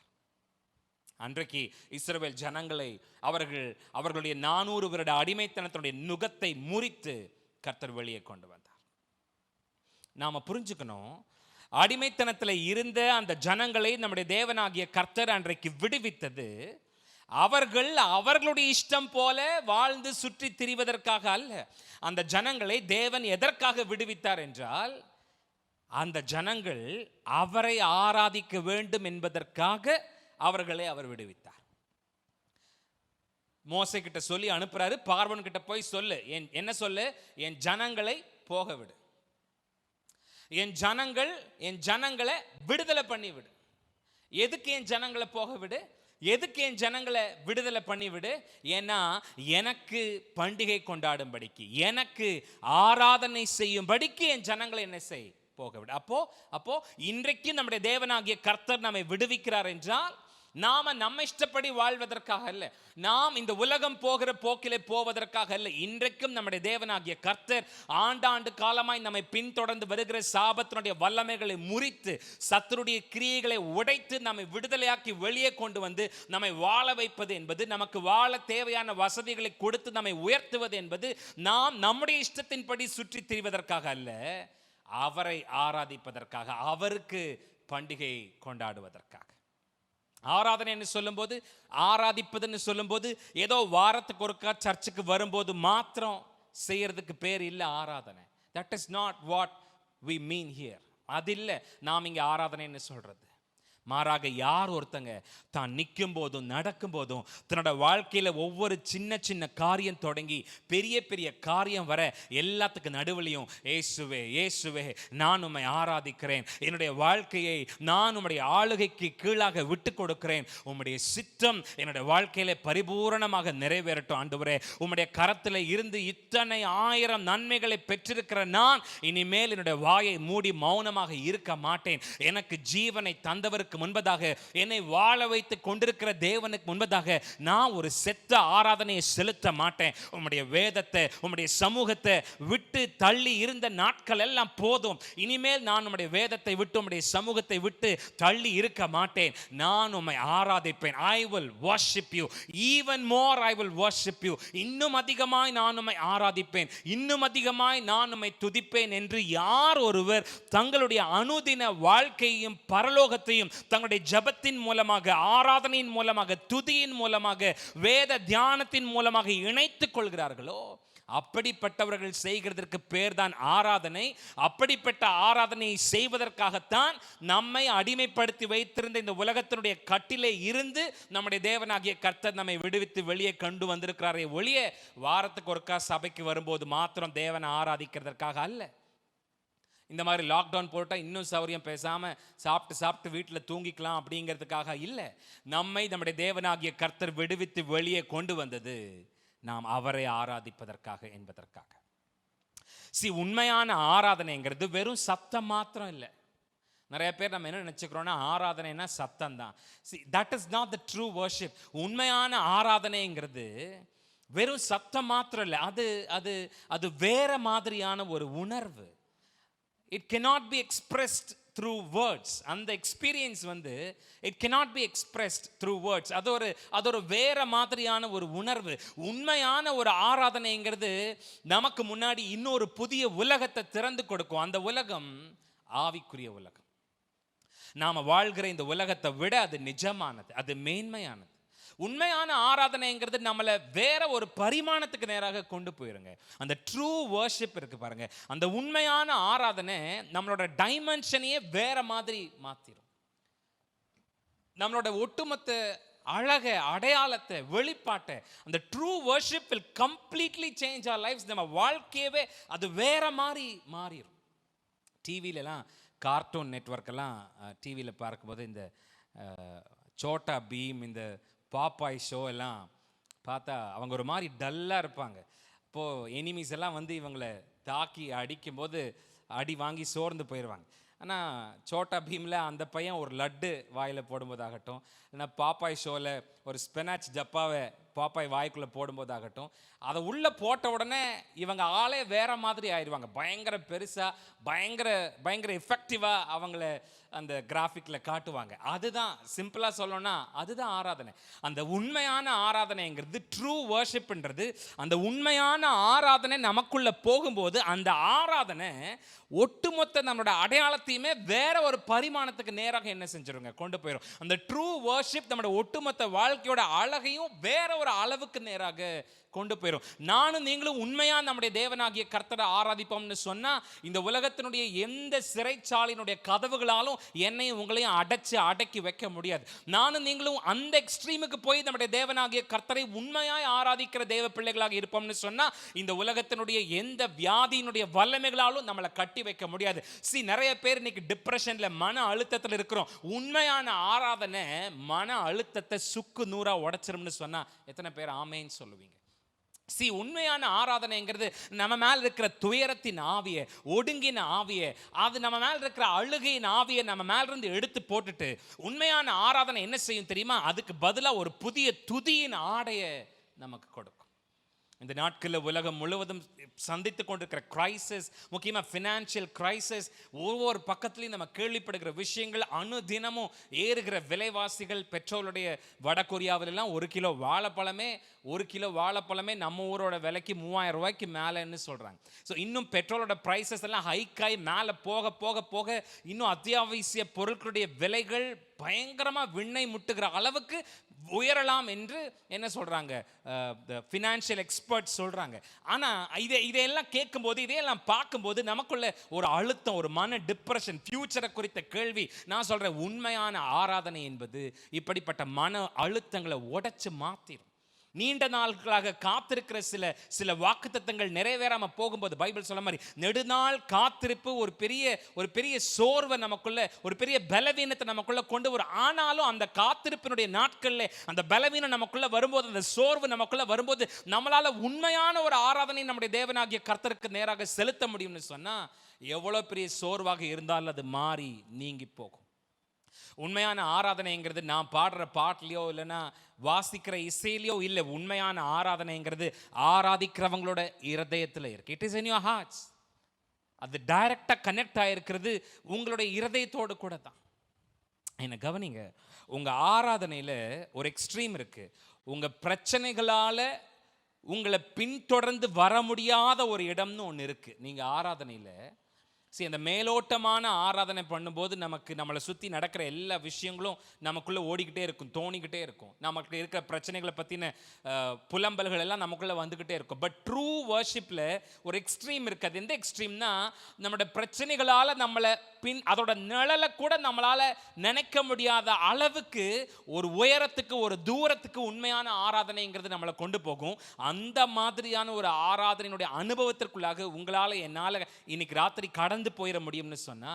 அன்றைக்கு இஸ்ரவேல் ஜனங்களை அவர்களுடைய 400 வருட அடிமைத்தனத்தினுடைய நுகத்தை முறித்து கர்த்தர் வெளியே கொண்டு வந்தார். நாம புரிஞ்சுக்கணும், அடிமைத்தனத்தில் இருந்த அந்த ஜனங்களை நம்முடைய தேவனாகிய கர்த்தர் அன்றைக்கு விடுவித்தது அவர்கள் அவர்களுடைய இஷ்டம் போல வாழ்ந்து சுற்றி திரிவதற்காக அல்ல. அந்த ஜனங்களை தேவன் எதற்காக விடுவித்தார் என்றால், அந்த ஜனங்கள் அவரை ஆராதிக்க வேண்டும் என்பதற்காக அவர்களை அவர் விடுவித்தார். மோசே கிட்ட சொல்லி அனுப்புறாரு, பார்வோன் கிட்ட போய் சொல்லு, என்ன சொல்லு, என் ஜனங்களை போக விடு, என் ஜனங்களை விடுதலை பண்ணி விடு. எதுக்கு என் ஜனங்களை போக விடு, எதுக்கு என் ஜனங்களை விடுதலை பண்ணிவிடு? ஏன்னா எனக்கு பண்டிகை கொண்டாடும்படிக்கு, எனக்கு ஆராதனை செய்யும்படிக்கு என் ஜனங்களை என்ன செய், போக விடு. அப்போ இன்றைக்கு நம்முடைய தேவனாகிய கர்த்தர் நம்மை விடுவிக்கிறார் என்றால் நாம நம்ம இஷ்டப்படி வாழ்வதற்காக அல்ல, நாம் இந்த உலகம் போகிற போக்கிலே போவதற்காக அல்ல. இன்றைக்கும் நம்முடைய தேவனாகிய கர்த்தர் ஆண்டாண்டு காலமாய் நம்மை பின்தொடர்ந்து வருகிற சாபத்தினுடைய வல்லமைகளை முறித்து சத்துருடைய கிரியைகளை உடைத்து நம்மை விடுதலையாக்கி வெளியே கொண்டு வந்து நம்மை வாழ வைப்பது என்பது, நமக்கு வாழ தேவையான வசதிகளை கொடுத்து நம்மை உயர்த்துவது என்பது நாம் நம்முடைய இஷ்டத்தின்படி சுற்றி திரிவதற்காக அல்ல, அவரை ஆராதிப்பதற்காக, அவருக்கு பண்டிகை கொண்டாடுவதற்காக. ஆராதனை சொல்லும்போது, ஆராதிப்பதுன்னு சொல்லும்போது ஏதோ வாரத்துக்கு ஒருக்கா சர்ச்சுக்கு வரும்போது மாத்திரம் செய்யறதுக்கு பேர் இல்லை ஆராதனை. That is not what we mean here. அது இல்லை நாம் இங்கே ஆராதனைன்னு சொல்றது. மாறாக யார் ஒருத்தங்க தான் நிற்கும் போதும் நடக்கும் போதும் தன்னோட வாழ்க்கையில் ஒவ்வொரு சின்ன சின்ன காரியம் தொடங்கி பெரிய பெரிய காரியம் வர எல்லாத்துக்கும் நடுவிலையும் இயேசுவே இயேசுவே நான் உம்மை ஆராதிக்கிறேன், என்னுடைய வாழ்க்கையை நான் உம்முடைய ஆளுகைக்கு கீழாக விட்டு கொடுக்கிறேன், உம்முடைய சித்தம் என்னுடைய வாழ்க்கையில பரிபூரணமாக நிறைவேறட்டும் ஆண்டவரே, உம்முடைய கரத்தில் இருந்து இத்தனை ஆயிரம் நன்மைகளை பெற்றிருக்கிற நான் இனிமேல் என்னுடைய வாயை மூடி மௌனமாக இருக்க மாட்டேன். எனக்கு ஜீவனை தந்தவருக்கு முன்பதாக, என்னை வாழ வைத்து கொண்டிருக்கிற தேவனுக்கு முன்பதாக நான் ஒரு செத்த ஆராதனையை செலுத்த மாட்டேன். உம்முடைய வேதத்தை, உம்முடைய சமூகத்தை விட்டு தள்ளி இருந்த நாட்கள் எல்லாம் போதும். இனிமேல் நான் உம்முடைய வேதத்தை விட்டு, உம்முடைய சமூகத்தை விட்டு தள்ளி இருக்க மாட்டேன். நான் உம்மை ஆராதிப்பேன். I will worship you even more. I will worship you. இன்னும் அதிகமாய் நான் உம்மை ஆராதிப்பேன், இன்னும் அதிகமாய் நான் உம்மை துதிப்பேன் என்று யார் ஒருவர் தங்களுடைய அனுதின வாழ்க்கையையும் பரலோகத்தையும் தங்களுடைய ஜபத்தின் மூலமாக, ஆராதனையின் மூலமாக, துதியின் மூலமாக, வேத தியானத்தின் மூலமாக இணைத்துக் கொள்கிறார்களோ, அப்படிப்பட்டவர்கள் செய்கிறதற்கு பேர் தான் ஆராதனை. அப்படிப்பட்ட ஆராதனையை செய்வதற்காகத்தான் நம்மை அடிமைப்படுத்தி வைத்திருந்த இந்த உலகத்தினுடைய கட்டிலே இருந்து நம்முடைய தேவனாகிய கர்த்தர் நம்மை விடுவித்து வெளியே கொண்டு வந்திருக்கிறாரே ஒழிய, வாரத்துக்கு ஒருக்கா சபைக்கு வரும்போது மாத்திரம் தேவனை ஆராதிக்கிறதற்காக அல்ல. இந்த மாதிரி லாக்டவுன் போட்டால் இன்னும் சௌரியம், பேசாமல் சாப்பிட்டு வீட்டில் தூங்கிக்கலாம் அப்படிங்கிறதுக்காக இல்லை. நம்மை நம்முடைய தேவனாகிய கர்த்தர் விடுவித்து வெளியே கொண்டு வந்தது நாம் அவரை ஆராதிப்பதற்காக என்பதற்காக. உண்மையான ஆராதனைங்கிறது வெறும் சத்தம் மாத்திரம் இல்லை. நிறைய பேர் நம்ம என்ன நினைச்சுக்கிறோம்னா ஆராதனைனா சத்தம் தான். That is not the true worship. உண்மையான ஆராதனைங்கிறது வெறும் சத்தம் மாத்திரம் இல்லை, அது அது அது வேற மாதிரியான ஒரு உணர்வு. It cannot be expressed through words. அந்த experience it cannot be expressed through words. அது ஒரு வேற மாதிரியான ஒரு உணர்வு. உண்மையான ஒரு ஆராதனைங்கிறது நமக்கு முன்னாடி இன்னொரு புதிய உலகத்தை திறந்து கொடுக்கும். அந்த உலகம் ஆவிக்குரிய உலகம். நாம வாழ்கிற இந்த உலகத்தை விட அது நிஜமானது, அது மேன்மையானது. உண்மையான ஆராதனைங்கிறது நம்மளை வேற ஒரு பரிமாணத்துக்கு நேராக கொண்டு போயிருங்க. அந்த ட்ரூ வர்ஷிப் இருக்கு பாருங்க, அந்த உண்மையான ஆராதனை நம்மளோட டைமென்ஷனையே வேற மாதிரி மாத்திரும். நம்மளோட ஒட்டுமொத்த அழக, அடையாளத்தை, வெளிப்பாட்டை, அந்த true worship will completely change our lives. நம்ம வாழ்க்கையவே அது வேற மாதிரி மாறிடும். டிவிலெலாம், கார்ட்டூன் நெட்வொர்க்கெல்லாம் டிவியில் பார்க்கும்போது இந்த சோட்டா பீம், இந்த பாப்பாய் ஷோ எல்லாம் பார்த்தா அவங்க ஒரு மாதிரி டல்லாக இருப்பாங்க. இப்போது எனிமீஸ் எல்லாம் இவங்களை தாக்கி அடிக்கும்போது அடி வாங்கி சோர்ந்து போயிடுவாங்க. ஆனால் சோட்டா பீமில் அந்த பையன் ஒரு லட்டு வாயில் போடும்போதாகட்டும், இல்லைன்னா பாப்பாய் ஷோவில் ஒரு ஸ்பெனாச் ஜப்பாவை பாப்பாய் வாய்க்குள்ளே போடும்போதாகட்டும், அதை உள்ளே போட்ட உடனே இவங்க ஆளே வேற மாதிரி ஆயிடுவாங்க. பயங்கர பெருசாக, பயங்கர பயங்கர எஃபெக்டிவாக அவங்கள அந்த கிராஃபிக்கில் காட்டுவாங்க. அதுதான் சிம்பிளாக சொல்லணும்னா அதுதான் ஆராதனை. அந்த உண்மையான ஆராதனைங்கிறது, ட்ரூ வர்ஷிப்ன்றது, அந்த உண்மையான ஆராதனை நமக்குள்ளே போகும்போது அந்த ஆராதனை ஒட்டுமொத்த நம்மளோட அடையாளத்தையுமே வேற ஒரு பரிமாணத்துக்கு நேராக என்ன செஞ்சிருங்க, கொண்டு போயிடும். அந்த ட்ரூ வர்ஷிப் நம்மளோட ஒட்டுமொத்த வாழ்க்கையோட அழகையும் வேற ஒரு அளவுக்கு நேராக கொண்டு போயிடும். நானும் நீங்களும் உண்மையா நம்முடைய தேவனாகிய கர்த்தரை ஆராதிப்போம்னு சொன்னா இந்த உலகத்தினுடைய எந்த சிறைச்சாலையினுடைய கதவுகளாலும் என்னையும் உங்களையும் அடக்கி வைக்க முடியாது. நானும் நீங்களும் அந்த எக்ஸ்ட்ரீமுக்கு போய் நம்முடைய தேவனாகிய கர்த்தரை உண்மையாய் ஆராதிக்கிற தேவ பிள்ளைகளாக இருப்போம்னு சொன்னா இந்த உலகத்தினுடைய எந்த வியாதியினுடைய வல்லமைகளாலும் நம்மளை கட்டி வைக்க முடியாது. நிறைய பேர் இன்னைக்கு டிப்ரெஷன்ல, மன அழுத்தத்தில் இருக்கிறோம். உண்மையான ஆராதனை மன அழுத்தத்தை சுக்கு நூறா உடைச்சிரும்னு சொன்னா எத்தனை பேர் ஆமேன்னு சொல்லுவீங்க? உண்மையான ஆராதனைங்கிறது நம்ம மேல இருக்கிற துயரத்தின் ஆவியை, ஒடுங்கின ஆவியை, அது நம்ம மேல இருக்கிற அழுகையின் ஆவியை நம்ம மேல இருந்து எடுத்து போட்டுட்டு, உண்மையான ஆராதனை என்ன செய்யும் தெரியுமா? அதுக்கு பதிலாக ஒரு புதிய துதியின் ஆடையை நமக்கு கொடுக்கும். இந்த நாட்களில் உலகம் முழுவதும் சந்தித்து கொண்டிருக்கிற கிரைசிஸ், முக்கியமாக ஃபினான்ஷியல் கிரைசிஸ், ஒவ்வொரு பக்கத்துலையும் நம்ம கேள்விப்படுகிற விஷயங்கள், அனுதினமும் ஏறுகிற விலைவாசிகள். பெட்ரோலுடைய வடகொரியாவிலெல்லாம் ஒரு கிலோ வாழைப்பழமே நம்ம ஊரோட விலைக்கு 3000 ரூபாய்க்கு மேலேன்னு சொல்கிறாங்க. ஸோ இன்னும் பெட்ரோலோட ப்ரைஸஸ் எல்லாம் ஹைக்காய் மேலே போக போக போக இன்னும் அத்தியாவசிய பொருட்களுடைய விலைகள் பயங்கரமாக விண்ணை முட்டுகிற அளவுக்கு உயரலாம் என்று என்ன சொல்கிறாங்க, ஃபினான்ஷியல் எக்ஸ்பர்ட்ஸ் சொல்கிறாங்க. ஆனால் இதையெல்லாம் கேட்கும்போது, இதையெல்லாம் பார்க்கும்போது நமக்குள்ள ஒரு அழுத்தம், ஒரு மன டிப்ரெஷன், ஃபியூச்சரை குறித்த கேள்வி. நான் சொல்கிறேன், உண்மையான ஆராதனை என்பது இப்படிப்பட்ட மன அழுத்தங்களை உடைச்சு மாற்றிடும். நீண்ட நாட்களாக காத்திருக்கிற சில வாக்குத்தத்தங்கள் நிறைவேறாம போகும்போது, பைபிள் சொல்ல மாதிரி நெடுநாள் காத்திருப்பு ஒரு பெரிய சோர்வை நமக்குள்ள, ஒரு பெரிய பலவீனத்தை நமக்குள்ள கொண்டு வரும். ஆனாலும் அந்த காத்திருப்பினுடைய நாட்கள்ல அந்த பலவீனம் நமக்குள்ள வரும்போது, அந்த சோர்வு நமக்குள்ள வரும்போது, நம்மளால உண்மையான ஒரு ஆராதனை நம்முடைய தேவனாகிய கர்த்தருக்கு நேராக செலுத்த முடியும்னு சொன்னா, எவ்வளவு பெரிய சோர்வாக இருந்தாலும் அது மாறி நீங்கி போகும். உண்மையான ஆராதனைங்கிறது நான் பாடுற பாட்டிலையோ இல்லைன்னா வாசிக்கிற இசையிலையோ இல்லை. உண்மையான ஆராதனைங்கிறது ஆராதிக்கிறவங்களோட இருதயத்தில் இருக்கு. It is in your hearts. அது டைரக்டாக கனெக்ட் ஆகிருக்கிறது உங்களுடைய இருதயத்தோடு கூட தான். என்ன கவனிங்க, உங்கள் ஆராதனையில் ஒரு எக்ஸ்ட்ரீம் இருக்கு. உங்கள் பிரச்சனைகளால் உங்களை பின்தொடர்ந்து வர முடியாத ஒரு இடம்னு ஒன்று இருக்கு. நீங்கள் ஆராதனையில் அந்த மேலோட்டமான ஆராதனை பண்ணும்போது நம்மளை சுற்றி நடக்கிற எல்லா விஷயங்களும் நமக்குள்ளே ஓடிக்கிட்டே இருக்கும், தோணிக்கிட்டே இருக்கும். நமக்கு இருக்கிற பிரச்சனைகளை பற்றின புலம்பல்கள் எல்லாம் நமக்குள்ளே வந்துக்கிட்டே இருக்கும். பட் ட்ரூ வர்ஷிப்பில் ஒரு எக்ஸ்ட்ரீம் இருக்குது. எந்த எக்ஸ்ட்ரீம்னா, நம்மளோட பிரச்சனைகளால் நம்மளை அதோட நிழலை கூட நம்மளால் நினைக்க முடியாத அளவுக்கு ஒரு உயரத்துக்கு, ஒரு தூரத்துக்கு உண்மையான ஆராதனைங்கிறது நம்மளை கொண்டு போகும். அந்த மாதிரியான ஒரு ஆராதனையினுடைய அனுபவத்திற்குள்ளாக உங்களால், என்னால் இன்னைக்கு ராத்திரி கடந்து போயிட முடியும்னு சொன்னா,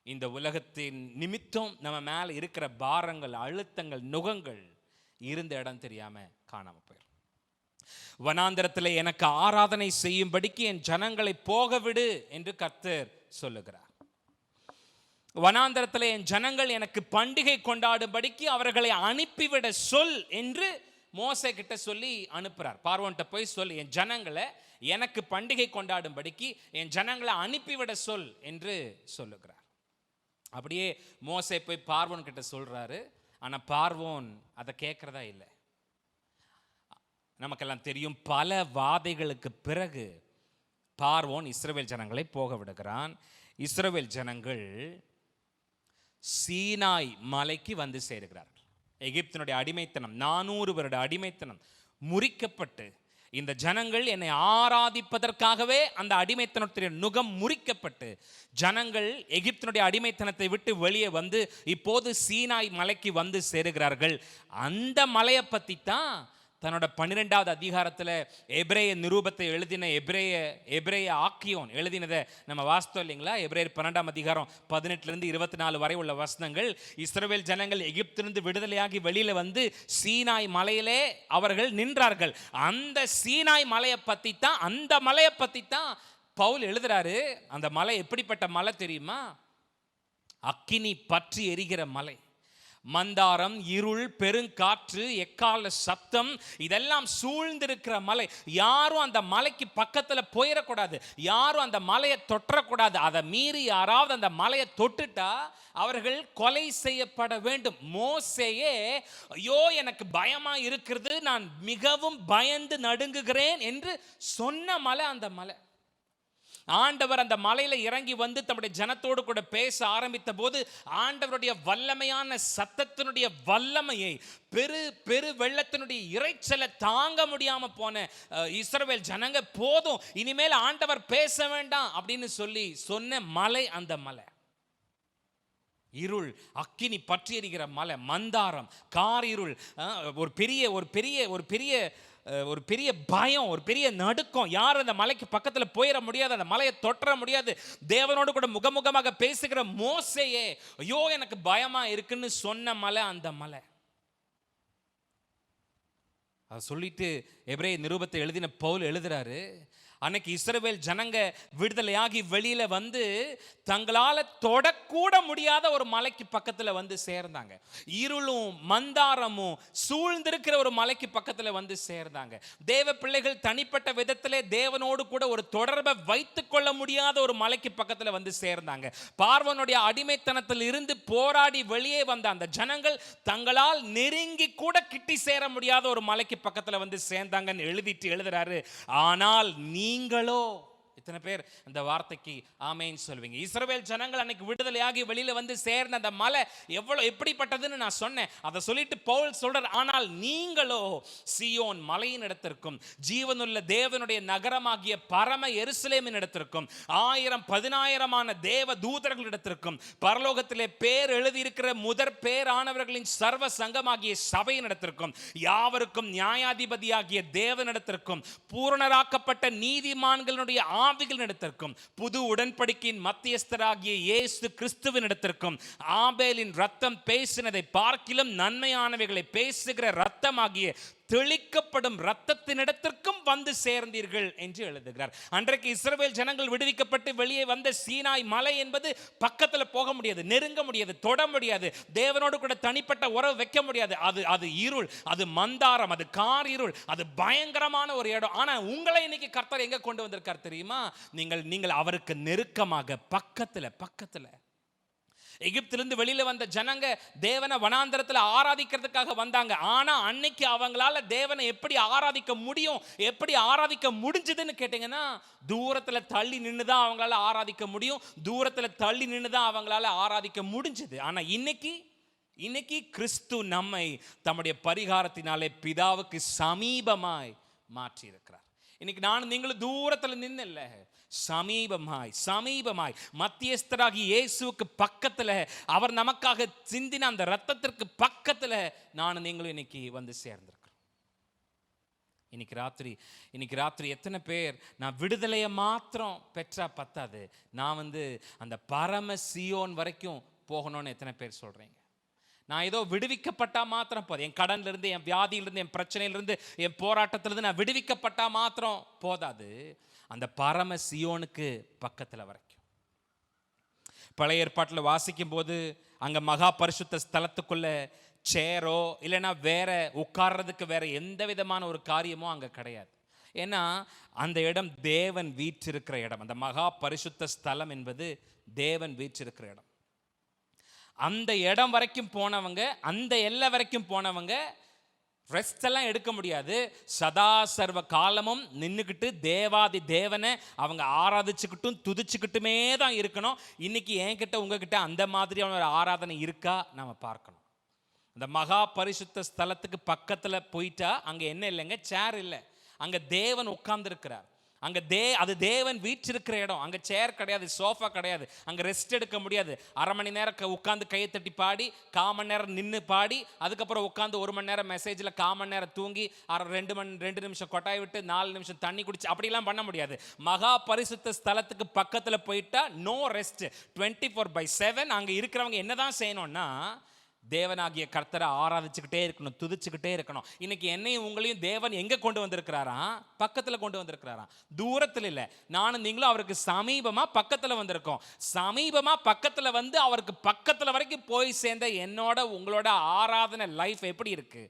இந்த உலகத்தின் நிமித்தம் நம்ம மேல இருக்கிற பாரங்கள், அழுத்தங்கள், நுகங்கள் இருந்த இடம் தெரியாம காணாம போயிடும். வனாந்தரத்தில் எனக்கு ஆராதனை செய்யும்படிக்கு என் ஜனங்களை போக விடு என்று கர்த்தர் சொல்லுகிறார். வனாந்தரத்தில் என் ஜனங்கள் எனக்கு பண்டிகை கொண்டாடும்படிக்கு அவர்களை அனுப்பிவிட சொல் என்று மோசே கிட்ட சொல்லி அனுப்புறார். பார்வோன்ட்ட போய் சொல், என் ஜனங்களை எனக்கு பண்டிகை கொண்டாடும்படிக்கு என் ஜனங்களை அனுப்பிவிட சொல் என்று சொல்லுகிறார். அப்படியே மோசே போய் பார்வோன் கிட்ட சொல்றாரு. ஆனா பார்வோன் அதை கேட்கறதா இல்லை. நமக்கெல்லாம் தெரியும், பல வாதைகளுக்கு பிறகு பார்வோன் இஸ்ரவேல் ஜனங்களை போக விடுகிறான். இஸ்ரவேல் ஜனங்கள் சீனாய் மலைக்கு வந்து சேருகிறார்கள். எகிப்தினுடைய அடிமைத்தனம், 400 வருட அடிமைத்தனம் முறிக்கப்பட்டு, இந்த ஜனங்கள் என்னை ஆராதிப்பதற்காகவே அந்த அடிமைத்தனத்தின் நுகம் முறிக்கப்பட்டு, ஜனங்கள் எகிப்தினுடைய அடிமைத்தனத்தை விட்டு வெளியே வந்து இப்போது சீனாய் மலைக்கு வந்து சேருகிறார்கள். அந்த மலையை பற்றி தான் தன்னோட 12வது அதிகாரத்தில் எபிரேய நிரூபத்தை எழுதின எபிரேய ஆக்கியோன் எழுதினதை நம்ம வாசித்தோம் இல்லைங்களா? எபிரேயர் 12ஆம் அதிகாரம் 18 to 24 வரை உள்ள வசனங்கள். இஸ்ரவேல் ஜனங்கள் எகிப்திலிருந்து விடுதலையாகி வெளியில வந்து சீனாய் மலையிலே அவர்கள் நின்றார்கள். அந்த சீனாய் மலையை பற்றி தான் பவுல் எழுதுறாரு. அந்த மலை எப்படிப்பட்ட மலை தெரியுமா? அக்கினி பற்றி எரிகிற மலை. மந்தாரம், இருள், பெருங்காற்று, எக்கால சத்தம், இதெல்லாம் சூழ்ந்திருக்கிற மலை. யாரும் அந்த மலைக்கு பக்கத்துல போயிடக்கூடாது, யாரும் அந்த மலையை தொற்றக்கூடாது. அதை மீறி யாராவது அந்த மலையை தொட்டுட்டா அவர்கள் கொலை செய்யப்பட வேண்டும். மோசேயே ஐயோ எனக்கு பயமா இருக்கிறது, நான் மிகவும் பயந்து நடுங்குகிறேன் என்று சொன்ன மலை அந்த மலை. ஆண்டவர் அந்த மலையில இறங்கி வந்து தம்முடைய ஜனத்தோடு கூட பேச ஆரம்பித்த போது ஆண்டவருடைய வல்லமையான சத்தத்தினுடைய வல்லமையை, பெரு வெள்ளத்தினுடைய இறைச்சலை தாங்க முடியாம போன இஸ்ரவேல் ஜனங்க, போதும் இனிமேல் ஆண்டவர் பேச வேண்டாம் அப்படின்னு சொல்லி சொன்ன மலை அந்த மலை. இருள், அக்கினி பற்றி எரிகிற மலை, மந்தாரம், கார் இருள், ஒரு பெரிய பயம், ஒரு பெரிய நடுக்கம். யாரும் அந்த மலைக்கு பக்கத்துல போயிட முடியாது, அந்த மலையை தொற்ற முடியாது. தேவனோடு கூட முகமுகமாக பேசுகிற மோசேயே ஐயோ எனக்கு பயமா இருக்குன்னு சொன்ன மலை அந்த மலை. அதை சொல்லிட்டு எபிரேய நிருபத்தை எழுதின பவுல் எழுதுறாரு, அன்னைக்கு இஸ்ரவேல் ஜனங்க விடுதலையாகி வெளியில வந்து தங்களால தொடக்கூட முடியாத ஒரு மலைக்கு பக்கத்துல வந்து சேர்ந்தாங்க. இருளும் மந்தாரமும் சூழ்ந்திருக்கிற ஒரு மலைக்கு பக்கத்துல வந்து சேர்ந்தாங்க. தேவ பிள்ளைகள் தனிப்பட்ட விதத்திலே தேவனோடு கூட ஒரு தொடர்பை வைத்துக் கொள்ள முடியாத ஒரு மலைக்கு பக்கத்துல வந்து சேர்ந்தாங்க. பார்வோனுடைய அடிமைத்தனத்தில் இருந்து போராடி வெளியே வந்த அந்த ஜனங்கள் தங்களால் நெருங்கி கூட கிட்டி சேர முடியாத ஒரு மலைக்கு பக்கத்துல வந்து சேர்ந்தாங்கன்னு எழுதுறாரு. ஆனால் நீங்களோ, இத்தனை பேர் அந்த வார்த்தைக்கு ஆமென் சொல்வீங்க? இஸ்ரவேல் ஜனங்கள் அன்னைக்கு விடுதலையாகி வெளியில வந்து சேர்ந்த அந்த மலை எப்படிப்பட்டதுன்னு நான் சொன்னேன். அதை சொல்லிட்டு பவுல் சொல்றார், ஆனால் நீங்களோ சீயோன் மலையின் இடத்திற்கும் ஜீவனுள்ள தேவனுடைய நகரமாகிய பரம எருசலேமின் இடத்திற்கும் 1000-10,000 தேவ தூதர்களிடத்திற்கும் பரலோகத்திலே பேர் எழுதியிருக்கிற முதற் பேரானவர்களின் சர்வ சங்கமாகிய சபையின் இடத்திற்கும் யாவருக்கும் நியாயாதிபதியாகிய தேவனிடத்திற்கும் பூரணராக்கப்பட்ட நீதிமான்களுடைய ஆவிகளிடத்திற்கும் புது உடன்படிக்கையின் மத்தியஸ்தராகிய இயேசு கிறிஸ்துவின் இடத்திற்கும் ஆபேலின் ரத்தம் பேசினதை பார்க்கிலும் நன்மையானவைகளை பேசுகிற ரத்தமாகிய தெளிக்கப்படும் ரத்தத்தினிடத்திற்கும் வந்து சேர்ந்தீர்கள் என்று எழுதுகிறார். அன்றைக்கு இஸ்ரவேல் ஜனங்கள் விடுவிக்கப்பட்டு வெளியே வந்த சீனாய் மலை என்பது பக்கத்துல போக முடியாது, நெருங்க முடியாது, தொட முடியாது, தேவனோடு கூட தனிப்பட்ட உறவு வைக்க முடியாது. அது இருள், அது மந்தாரம், அது கார் இருள், அது பயங்கரமான ஒரு இடம். ஆனா உங்களை இன்னைக்கு கர்த்தர் எங்க கொண்டு வந்திருக்கார் தெரியுமா? நீங்கள் அவருக்கு நெருக்கமாக பக்கத்துல. எகிப்திலிருந்து வெளியில வந்த ஜனங்க தேவனை வனாந்தரத்தில் ஆராதிக்கிறதுக்காக வந்தாங்க. ஆனா அன்னைக்கு அவங்களால தேவனை எப்படி ஆராதிக்க முடியும், எப்படி ஆராதிக்க முடிஞ்சதுன்னு கேட்டீங்கன்னா, தூரத்துல தள்ளி நின்றுதான் அவங்களால ஆராதிக்க முடியும், தூரத்துல தள்ளி நின்றுதான் அவங்களால ஆராதிக்க முடிஞ்சது. ஆனா இன்னைக்கு கிறிஸ்து நம்மை தம்முடைய பரிகாரத்தினாலே பிதாவுக்கு சமீபமாய் மாற்றி இருக்கிறார். இன்னைக்கு நான் நீங்களும் தூரத்துல நின்று இல்ல, சமீபமாய் மத்தியஸ்தராகி இயேசுவுக்கு பக்கத்துல, அவர் நமக்காக சிந்தின அந்த ரத்தத்திற்கு பக்கத்துல நான் நீங்களும் இன்னைக்கு வந்து சேர்ந்திருக்கிறோம். இன்னைக்கு ராத்திரி எத்தனை பேர் நான் விடுதலையை மாத்திரம் பெற்றா பத்தாது, நான் அந்த பரம சீயோன் வரைக்கும் போகணும்னு எத்தனை பேர் சொல்றீங்க? நான் ஏதோ விடுவிக்கப்பட்டா மாத்திரம் போதும், என் கடன்ல இருந்து, என் வியாதியிலிருந்து, என் பிரச்சனையிலிருந்து, என் போராட்டத்திலிருந்து நான் விடுவிக்கப்பட்டா மாத்திரம் போதாது, அந்த பரம சியோனுக்கு பக்கத்துல வரைக்கும். பழைய ஏற்பாட்டில் வாசிக்கும் போது அங்க மகா பரிசுத்த ஸ்தலத்துக்குள்ள சேரோ இல்லைன்னா வேற உட்கார்றதுக்கு வேற எந்த விதமான ஒரு காரியமோ அங்க கிடையாது. ஏன்னா அந்த இடம் தேவன் வீற்றிருக்கிற இடம். அந்த மகா பரிசுத்த ஸ்தலம் என்பது தேவன் வீற்றிருக்கிற இடம். அந்த இடம் வரைக்கும் போனவங்க, அந்த எல்லை வரைக்கும் போனவங்க ரெஸ்ட் எல்லாம் எடுக்க முடியாது. சதா சர்வ காலமும் நின்றுக்கிட்டு தேவாதி தேவனை அவங்க ஆராதிச்சுக்கிட்டும் துதிச்சுக்கிட்டுமே தான் இருக்கணும். இன்னைக்கு என்கிட்ட உங்ககிட்ட அந்த மாதிரியான ஒரு ஆராதனை இருக்கா நம்ம பார்க்கணும். அந்த மகா பரிசுத்த ஸ்தலத்துக்கு பக்கத்தில் போயிட்டா அங்கே என்ன இல்லைங்க, சேர் இல்லை, அங்கே தேவன் உட்கார்ந்துருக்கிறார். அது தேவன் வீற்றிருக்கிற இடம். அங்கே சேர் கிடையாது, சோஃபா கிடையாது, அங்கே ரெஸ்ட் எடுக்க முடியாது. 1/2 மணி நேரம் உட்காந்து கையை தட்டி பாடி, 1/4 மணி நேரம் நின்று பாடி, அதுக்கப்புறம் உட்காந்து 1 மணி நேரம் மெசேஜில், 1/4 மணி நேரம் தூங்கி, 2 நிமிஷம் கொட்டாய் விட்டு 4 நிமிஷம் தண்ணி குடிச்சு அப்படிலாம் பண்ண முடியாது. மகா பரிசுத்த ஸ்தலத்துக்கு பக்கத்தில் போயிட்டா நோ ரெஸ்ட், 24/7. அங்கே இருக்கிறவங்க என்னதான் செய்யணும்னா தேவனாகிய கர்த்தரை ஆராதிச்சுக்கிட்டே இருக்கணும், துதிச்சுக்கிட்டே இருக்கணும். இன்னைக்கு என்னையும் உங்களையும் தேவன் எங்க கொண்டு வந்திருக்கிறாராம்? பக்கத்துல கொண்டு வந்திருக்கிறாராம், தூரத்தில் இல்லை. நானும் நீங்களும் அவருக்கு சமீபமா பக்கத்துல வந்திருக்கோம். சமீபமா பக்கத்துல வந்து அவருக்கு பக்கத்துல வரைக்கும் போய் சேர்ந்த என்னோட உங்களோட ஆராதனை லைஃப் எப்படி இருக்கு?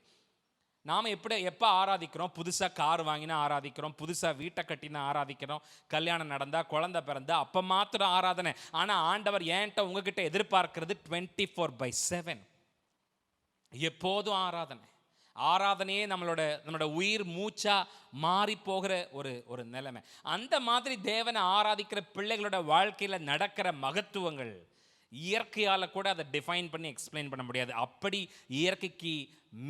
நாம் எப்போ ஆராதிக்கிறோம்? புதுசாக கார் வாங்கினா ஆராதிக்கிறோம், புதுசாக வீட்டை கட்டினா ஆராதிக்கிறோம், கல்யாணம் நடந்தால், குழந்தை பிறந்தா அப்போ மாத்திரம் ஆராதனை. ஆனால் ஆண்டவர் ஏன்ட்ட உங்ககிட்ட எதிர்பார்க்கிறது 24/7 எப்போதும் ஆராதனை. ஆராதனையே நம்மளோட உயிர் மூச்சா மாறி போகிற ஒரு நிலைமை. அந்த மாதிரி தேவனை ஆராதிக்கிற பிள்ளைகளோட வாழ்க்கையில் நடக்கிற மகத்துவங்கள் இயற்கையால் கூட அதை டிஃபைன் பண்ணி எக்ஸ்பிளைன் பண்ண முடியாது. அப்படி இயற்கைக்கு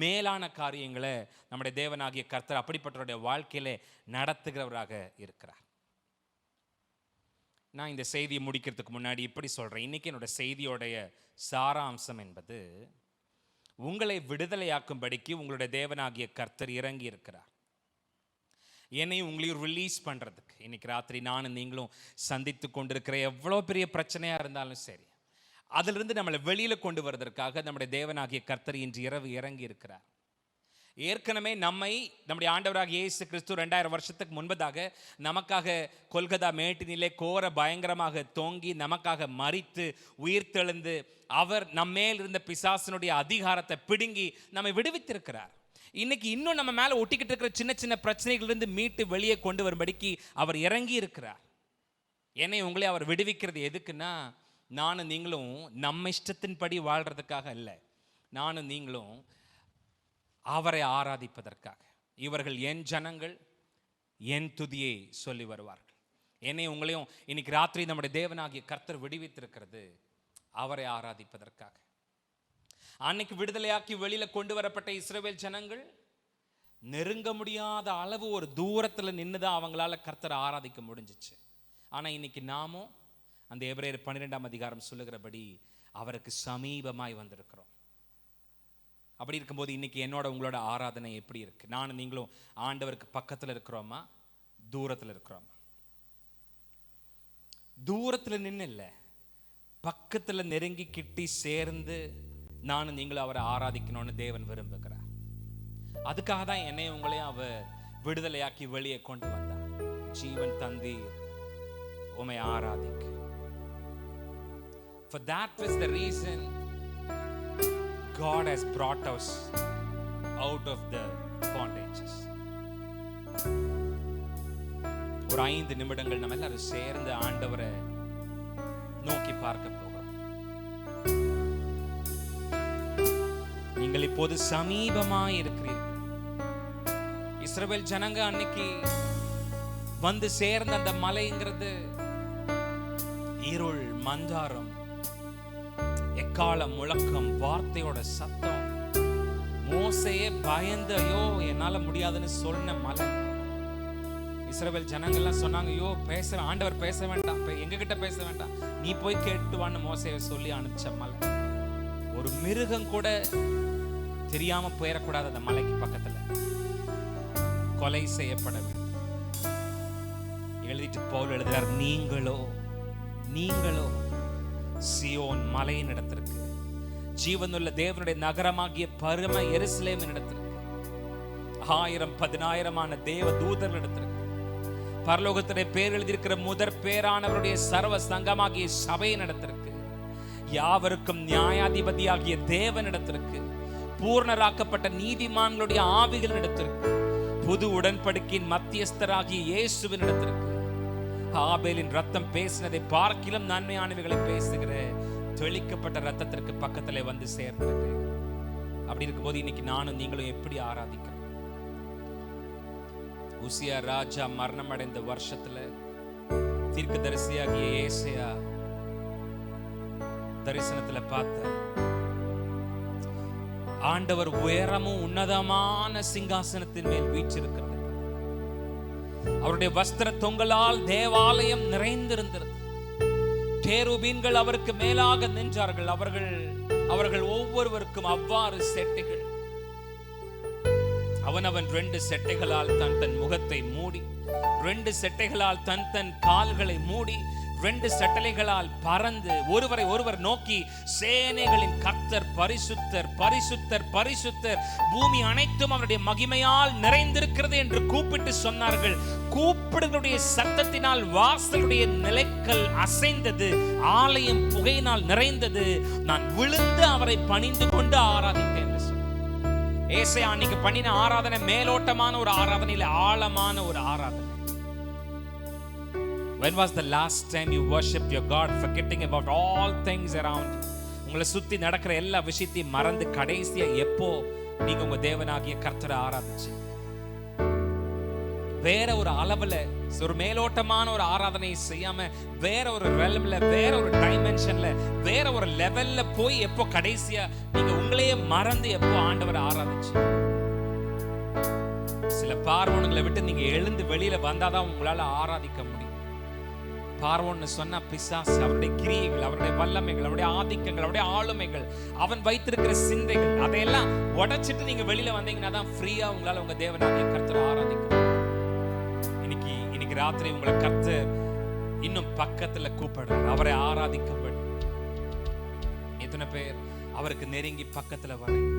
மேலான காரியங்களை நம்முடைய தேவனாகிய கர்த்தர் அப்படிப்பட்டவருடைய வாழ்க்கையில நடத்துகிறவராக இருக்கிறார். நான் இந்த செய்தியை முடிக்கிறதுக்கு முன்னாடி இப்படி சொல்றேன். இன்னைக்கு என்னோட செய்தியோடைய சாராம்சம் என்பது, உங்களை விடுதலையாக்கும்படிக்கு உங்களுடைய தேவனாகிய கர்த்தர் இறங்கி இருக்கிறார். என்னையும் உங்களையும் ரிலீஸ் பண்ணுறதுக்கு. இன்னைக்கு ராத்திரி நானும் நீங்களும் சந்தித்து கொண்டிருக்கிற எவ்வளோ பெரிய பிரச்சனையாக இருந்தாலும் சரி, அதிலிருந்து நம்மளை வெளியில் கொண்டு வருவதற்காக நம்முடைய தேவனாகிய கர்த்தர் இன்று இரவு இறங்கி இருக்கிறார். ஏற்கனவே நம்முடைய ஆண்டவராகிய இயேசு கிறிஸ்து 2000 வருஷத்துக்கு முன்பதாக நமக்காக கொல்கதா மேட்டினிலே கோர பயங்கரமாக தொங்கி நமக்காக மரித்து உயிர்த்தெழுந்து அவர் நம்மேல் இருந்த பிசாசனுடைய அதிகாரத்தை பிடுங்கி நம்மை விடுவித்திருக்கிறார். இன்னைக்கு இன்னும் நம்ம மேலே ஒட்டிக்கிட்டு இருக்கிற சின்ன சின்ன பிரச்சனைகளிலிருந்து மீட்டு வெளியே கொண்டு வரும்படிக்கு அவர் இறங்கி இருக்கிறார். என்னை உங்களே அவர் விடுவிக்கிறது எதுக்குன்னா, நானும் நீங்களும் நம்ம இஷ்டத்தின்படி வாழ்றதுக்காக இல்லை, நானும் நீங்களும் அவரை ஆராதிப்பதற்காக. இவர்கள் என் ஜனங்கள், என் துதியை சொல்லி வருவார்கள். என்னை உங்களையும் இன்னைக்கு ராத்திரி நம்முடைய தேவனாகிய கர்த்தர் விடுவித்திருக்கிறது அவரை ஆராதிப்பதற்காக. அன்னைக்கு விடுதலையாக்கி வெளியில கொண்டு வரப்பட்ட இஸ்ரவேல் ஜனங்கள் நெருங்க முடியாத அளவு ஒரு தூரத்தில் நின்றுதான் அவங்களால கர்த்தரை ஆராதிக்க முடிஞ்சிச்சு. ஆனால் இன்னைக்கு நாமும் அந்த எபிரேயர் 12ஆம் அதிகாரம் சொல்லுகிறபடி அவருக்கு சமீபமாய் வந்திருக்கிறோம். அப்படி இருக்கும்போது இன்னைக்கு என்னோட உங்களோட ஆராதனை எப்படி இருக்கு? நானும் நீங்களும் ஆண்டவருக்கு பக்கத்தில் இருக்கிறோமா, தூரத்தில் இருக்கிறோமா? தூரத்தில் நின்று இல்லை, பக்கத்தில் நெருங்கி கிட்டி சேர்ந்து நானும் நீங்களும் அவரை ஆராதிக்கணும்னு தேவன் விரும்புகிறார். அதுக்காக தான் என்னையும் உங்களையும் அவர் விடுதலையாக்கி வெளியே கொண்டு வந்தார். ஜீவன் தந்தீர், உம்மை ஆராதிக்க. For that was the reason God has brought us out of the bondages. ஒரு 5 நிமிடங்கள் நம்ம எல்லாரும் சேர்ந்து ஆண்டவரை நோக்கி பார்க்க போகிறோம். நீங்கள் இப்போது சமீபமாய் இருக்கிறீர்கள். இஸ்ரவேல் ஜனங்க அன்னைக்கு வந்து சேர்ந்த அந்த மலைங்கிறது இருள், மந்தாரம், எக்கால முழக்கம், வார்த்தையோட சத்தம். மோசையே பயந்து ஐயோ என்னால முடியாதுன்னு சொன்ன மலை. இஸ்ரவேல் ஜனங்கள்லாம் சொன்னாங்க, ஐயோ ஆண்டவர் பேச வேண்டாம், எங்ககிட்ட பேச வேண்டாம், நீ போய் கேட்டுவான்னு மோசையை சொல்லி அனுப்பிச்ச மலை. ஒரு மிருகம் கூட தெரியாம போயிடக்கூடாது அந்த மலைக்கு பக்கத்துல, கொலை செய்யப்பட வேண்டும் எழுதிட்டு பவுல் எழுதுறார், நீங்களோ சியோன் மலையின் இடத்திற்கு, ஜீவனுள்ள தேவனுடைய நகரமாகிய பரம எருசலேமின் இடத்திற்கு, 1000-10,000 தேவ தூதர்கள் இடத்திற்கு, பரலோகத்திலே பேர் எழுதியிருக்கிற முதற் பேரானவருடைய சர்வ சங்கமாகிய சபையின் இடத்திற்கு, யாவருக்கும் நியாயாதிபதியாகிய தேவனிடத்திற்கு, பூர்ணராக்கப்பட்ட நீதிமான்களுடைய ஆவிகளின் இடத்திற்கு, புது உடன்படிக்கையின் மத்தியஸ்தராகிய இயேசுவின் இடத்திற்கு, ஆபேலின் ரத்தம் பேசினதை பார்க்கிலும் நன்மையானவைகளை பேசுகிற தெளிக்கப்பட்ட ரத்தத்திற்கு பக்கத்தில் வந்து சேர்ந்திருக்கு. அப்படி இருக்கும்போது இன்னைக்கு நானும் நீங்களும் எப்படி ஆராதிக்கிறோம்? உசியா ராஜா மரணம் அடைந்த வருஷத்துல தீர்க்கதரிசியாகிய ஏசாயா தரிசனத்துல பார்த்த ஆண்டவர் உயரமும் உன்னதமான சிங்காசனத்தின் மேல் வீற்றிருக்கிறது. அவருடைய வஸ்திர தொங்கலால் தேவாலயம் நிறைந்திருந்தது. கேருபீன்கள் அவருக்கு மேலாக நின்றார்கள். அவர்கள் ஒவ்வொருவருக்கும் அவ்வாறு செட்டைகள். அவனவன் 2 செட்டைகளால் தன் முகத்தை மூடி, 2 செட்டைகளால் தன் கால்களை மூடி, 2 சட்டளைகளால் பறந்து ஒருவரை ஒருவர் நோக்கி, சேனைகளின் கர்த்தர் பரிசுத்தர் பரிசுத்தர் பரிசுத்தர், பூமி அனைத்தும் அவருடைய மகிமையால் நிறைந்திருக்கிறது என்று கூப்பிட்டு சொன்னார்கள். கூப்பிடுகளுடைய சத்தத்தினால் வாசலுடைய நிலைக்கல் அசைந்தது, ஆலயம் புகையினால் நிறைந்தது. நான் விழுந்து அவரை பணிந்து கொண்டு ஆராதித்தேன். ஏசாயா அன்னைக்கு பண்ணின ஆராதனை மேலோட்டமான ஒரு ஆராதனை இல்ல, ஆழமான ஒரு ஆராதனை. When was the last time you worshiped your God forgetting about all things around you? உங்களை சுத்தி நடக்கிற எல்லா விஷயத்தையும் மறந்து கடைசியா எப்போ நீங்க உங்க தேவனாகிய கர்த்தரை ஆராதிச்சு? வேற ஒரு அளவுல, ஒரு மேலோட்டமான ஒரு ஆராதனை செய்யாம வேற ஒரு ரெல்ம்ல, வேற ஒரு டைமென்ஷன்ல, வேற ஒரு லெவல்ல போய் எப்போ கடைசியா நீங்க உங்களையே மறந்து எப்போ ஆண்டவரை ஆராதிச்சு? சில பார்வோன்களை விட்டு நீங்க எழுந்து வெளியில வந்தாதான் உங்களால ஆராதிக்க முடியும். பார்வோன்னு சொன்னா பிசாசு, அவருடைய கிரியைகள், அவருடைய வல்லமைகள், அவருடைய ஆதிக்கங்கள், அவருடைய ஆளுமைகள், அவன் வைத்திருக்கிற சிந்தைகள், அதையெல்லாம் உடைச்சிட்டு நீங்க வெளியில வந்தீங்கன்னா தான் ஃப்ரீயா உங்களால உங்க தேவனாகிய கர்த்தரை ஆராதிக்க. இன்னைக்கு ராத்திரி உங்களை கர்த்தர் இன்னும் பக்கத்துல கூப்பிடுறார், அவரை ஆராதிக்கும்படி. எத்தனை பேர் அவருக்கு நெருங்கி பக்கத்துல வரேன்?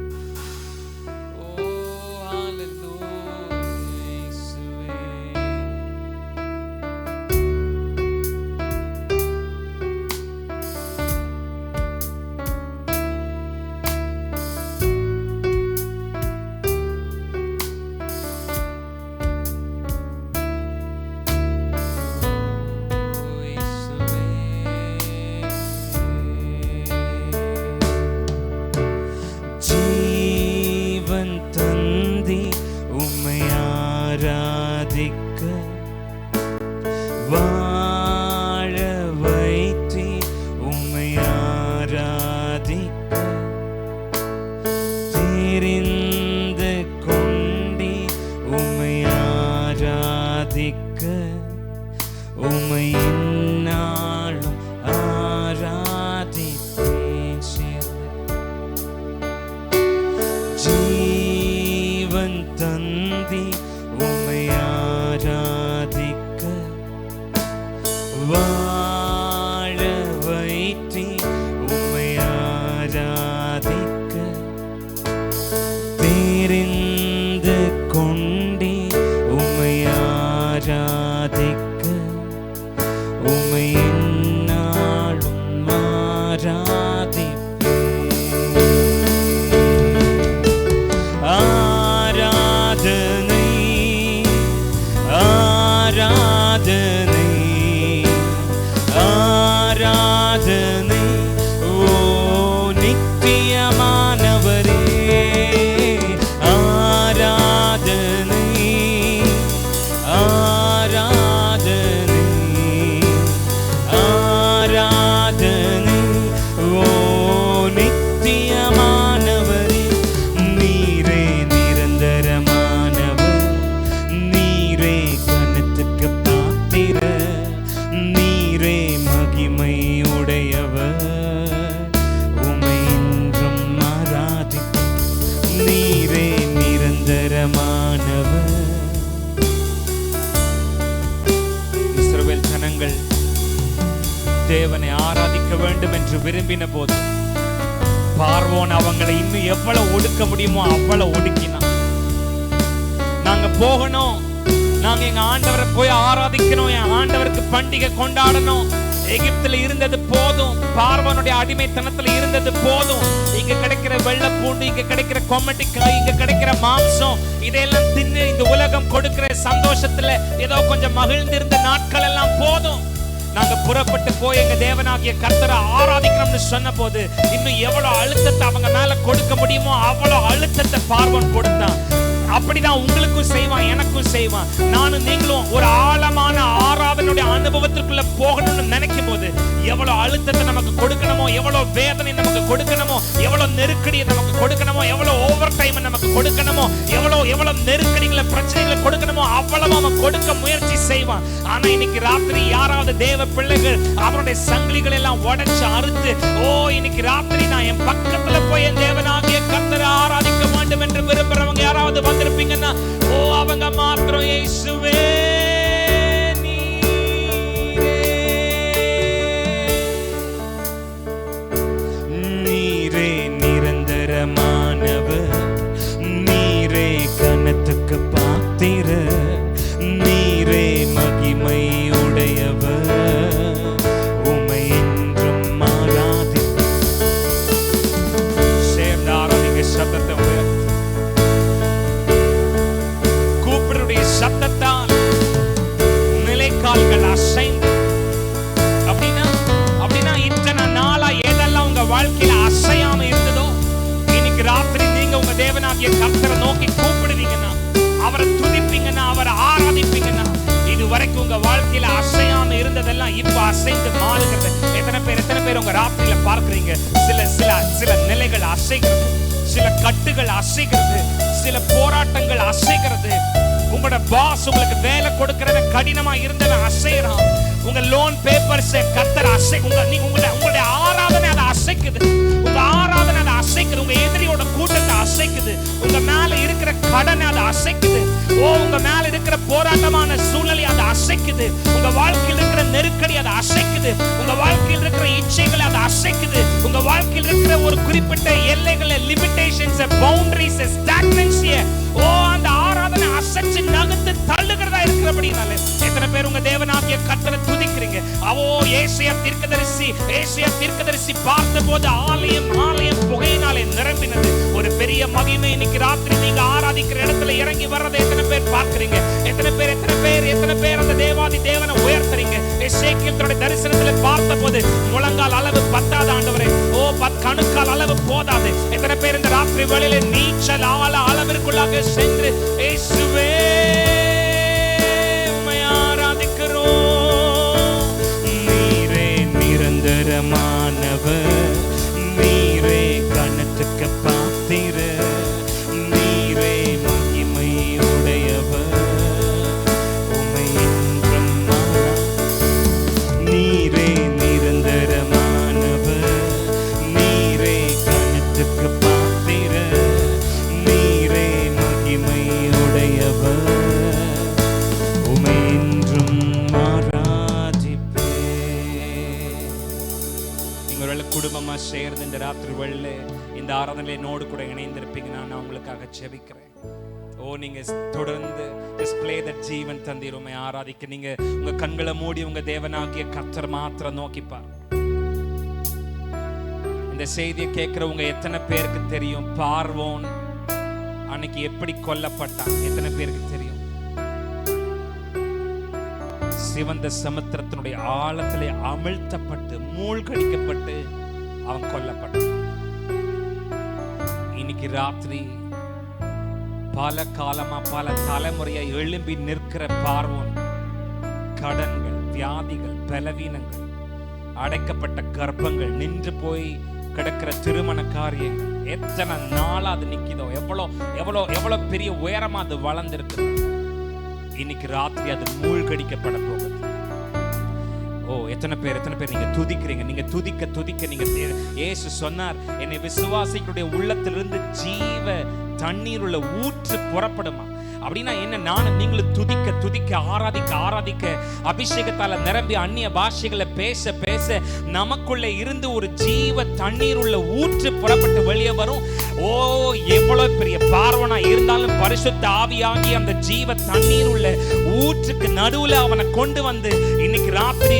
இஸ்ரவேல் ஜனங்கள் தேவனை ஆராதிக்க வேண்டும் என்று விரும்பின போது பார்வோன் அவங்களை இன்னும் எவ்வளவு ஒடுக்க முடியுமோ அவ்வளவு ஒடுக்கினான். நாங்க போகணும், நாங்க எங்க ஆண்டவரை போய் ஆராதிக்கணும், என் ஆண்டவருக்கு பண்டிகை கொண்டாடணும். எகிப்துல இருந்தது போதும், பார்வோனுடைய அடிமைத்தனத்துல இருந்தது போதும். இங்க கிடைக்கிற வெள்ளை பூண்டு, இங்க கிடைக்கிற கொமட்டிக்காய், இங்க கிடைக்கிற மாம்சம், இதெல்லாம் தின்னு இந்த உலகம் கொடுக்கிற சந்தோஷத்துல ஏதோ கொஞ்சம் மகிழ்ந்திருந்த நாட்கள் எல்லாம் போதும். நாங்க புறப்பட்டு போய் எங்க தேவனாகிய கர்த்தரை ஆராதிக்கணும்னு சொன்ன போது இன்னும் எவ்வளவு அழுத்தத்தை அவங்க மேல கொடுக்க முடியுமோ அவ்வளவு அழுத்தத்தை பார்வோன் கொடுத்தான். அப்படிதான் உங்களுக்கும் செய்வான், எனக்கும் செய்வான். நானும் நீங்களும் ஒரு ஆழமான ஆராதனையுடைய அனுபவத்திற்குள்ள போகணும்னு நினைக்கும் போது எவ்வளவு அழுத்தத்தை நமக்கு கொடுக்கணுமோ, எவ்வளவு வேதனை நமக்கு கொடுக்கணுமோ, எவ்வளவு நெருக்கடியை நமக்கு கொடுக்கணுமோ, எவ்வளவு ஓவர் டைம் நமக்கு கொடுக்கணுமோ, எவ்வளவு நெருக்கடிகளை பிரச்சனைகளை கொடுக்கணுமோ அவ்வளவு அவன் கொடுக்க முயற்சி செய்வான். ஆனா இன்னைக்கு ராத்திரி யாராவது தேவ பிள்ளைகள் அவருடைய சங்கிலிகள் எல்லாம் உடைச்சு அறுத்து, இன்னைக்கு ராத்திரி நான் என் பக்கத்துல போய் என் தேவனாகிய கர்த்தரை ஆராதிக்க வேண்டும் என்று விரும்புறவங்க யாராவது வந்திருப்பீங்கன்னா அவங்க மாத்திரம் இயேசுவே நீரே பார்க்கிறீங்க, சில சில சில நிலைகள் அசைகிறது, சில கட்டுகள் அசைகிறது, சில போராட்டங்கள் அசைகிறது. உங்களோட பாஸ் உங்களுக்கு வேலை கொடுக்கறத கடினமா இருந்தவன் அசைறான். உங்க லோன் பேப்பர்ஸ் கத்தர் உங்களுடைய ஆராதனை அதை அசைக்குது. உங்க ஆராதனை அதை அசைக்குது. உங்க எதிரியோட கூட்டத்தை அசைக்குது. உங்க மேல இருக்கிற கடனை அதை அசைக்குது. உங்க மேல இருக்கிற போராட்டமான சூழ்நிலை அதை அசைக்குது. உங்க வாழ்க்கையில் இருக்கிற நெருக்கடி அதை அசைக்குது. உங்க வாழ்க்கையில் இருக்கிற இச்சைகளை அதை அசைக்குது. உங்க வாழ்க்கையில் இருக்கிற ஒரு குறிப்பிட்ட எல்லைகளை, லிமிட்டேஷன்ஸ், பவுண்டரிஸ், ஸ்டாக்னன்சிய அந்த ஆராதனை அசைச்சு நகர்த்து தள்ளுகிறதா இருக்கிறபடினால எத்தனை பேர் உங்க தேவனாகிய கர்த்தரை துதிக்கிறீங்க? ஏசாயா தீர்க்கதரிசி பார்த்தபோது ஆலயம் புகையினாலே நிரம்பினது. ஒரு பெரிய மகிமை இன்னைக்கு ராத்திரி நீங்க ஆராதிக்கிற இடத்துல இறங்கி வர்றதை எத்தனை பேர் பார்க்கிறீங்க? எத்தனை பேர் அந்த தேவாதி தேவனை உயர்த்துறீங்க? எசேக்கியேல் தரிசனத்துல பார்த்தபோது முழங்கால் அளவு பத்தாத ஆண்டவரே, கணுக்கால் அளவு போதாது. எத்தனை பேர் இந்த ராத்திரி வேளையில நீச்சல் ஆழ அளவிற்குள்ளாக சென்று இயேசுவே உம்மை ஆராதிக்கிறோம். நீரே நிரந்தரமானவர், நீரே கணத்துக்கு பாத்திரர், நீரே மகிமை உடையவர், உம்மை என்றும் நீரே நிரந்தரமானவர், நீரே கணத்துக்கு பாத்திரர், நீரே மகிமை உடையவர், உம்மை என்றும் குடும்பமா சேர்ந்து இந்த ராத்திரி வெள்ள இந்த ஆராதனையில என்னோடு கூட இணைந்திருப்பீங்க. நான் உங்களுக்காக ஜெபிக்கிறேன். நீங்க தொடர்ந்து டிஸ்ப்ளே தட் ஜீவன் தந்தீர் உம்மை ஆராதிக்க நீங்க உங்க கண்களை மூடி உங்க தேவனாகிய கர்த்தர் மாத்திரம் நோக்கிப்பார். இந்த செய்தியை கேட்கிறவங்க எத்தனை பேருக்கு தெரியும் பார்வோன் அன்னைக்கு எப்படி கொல்லப்பட்டான்? எத்தனை பேருக்கு தெரியும்? சிவந்த சமுத்திரத்தினுடைய ஆழத்திலே அமிழ்த்தப்பட்டு மூழ்கடிக்கப்பட்டு அவன் கொல்லப்பட்டான். இன்னைக்கு ராத்திரி பல காலமா பல தலைமுறையா எழும்பி நிற்கிற பார்வோன் கடன்கள், வியாதிகள், பலவீனங்கள், அடைக்கப்பட்ட கர்ப்பங்கள், நின்று போய் கிடக்கிற திருமண காரியங்கள், எத்தனை நாளா அது நிக்குதோ, எவ்வளவு பெரிய உயரமா அது வளர்ந்திருக்கு. இன்னைக்கு ராத்திரி அது மூழ்கடிக்கப்பட போகுது. எத்தனை பேர் நீங்க துதிக்கிறீங்க? நீங்க துதிக்க நீங்க இயேசு சொன்னார், என்னை விசுவாசிகளுடைய உள்ளத்திலிருந்து ஜீவ தண்ணீர் உள்ள ஊற்று புறப்படுமா. அப்படின்னா என்ன? நானும் நீங்களும் துதிக்க ஆராதிக்க அபிஷேகத்தால நிரம்பி அந்நிய பாஷைகளை பேச நமக்குள்ள இருந்து ஒரு ஜீவ தண்ணீர் உள்ள ஊற்று புறப்பட்டு வெளியே வரும். எவ்வளவு பெரிய பார்வனா இருந்தாலும் பரிசுத்த ஆவியாகி அந்த ஜீவ தண்ணீர் உள்ள ஊற்றுக்கு நடுவுல அவனை கொண்டு வந்து இன்னைக்கு ராத்திரி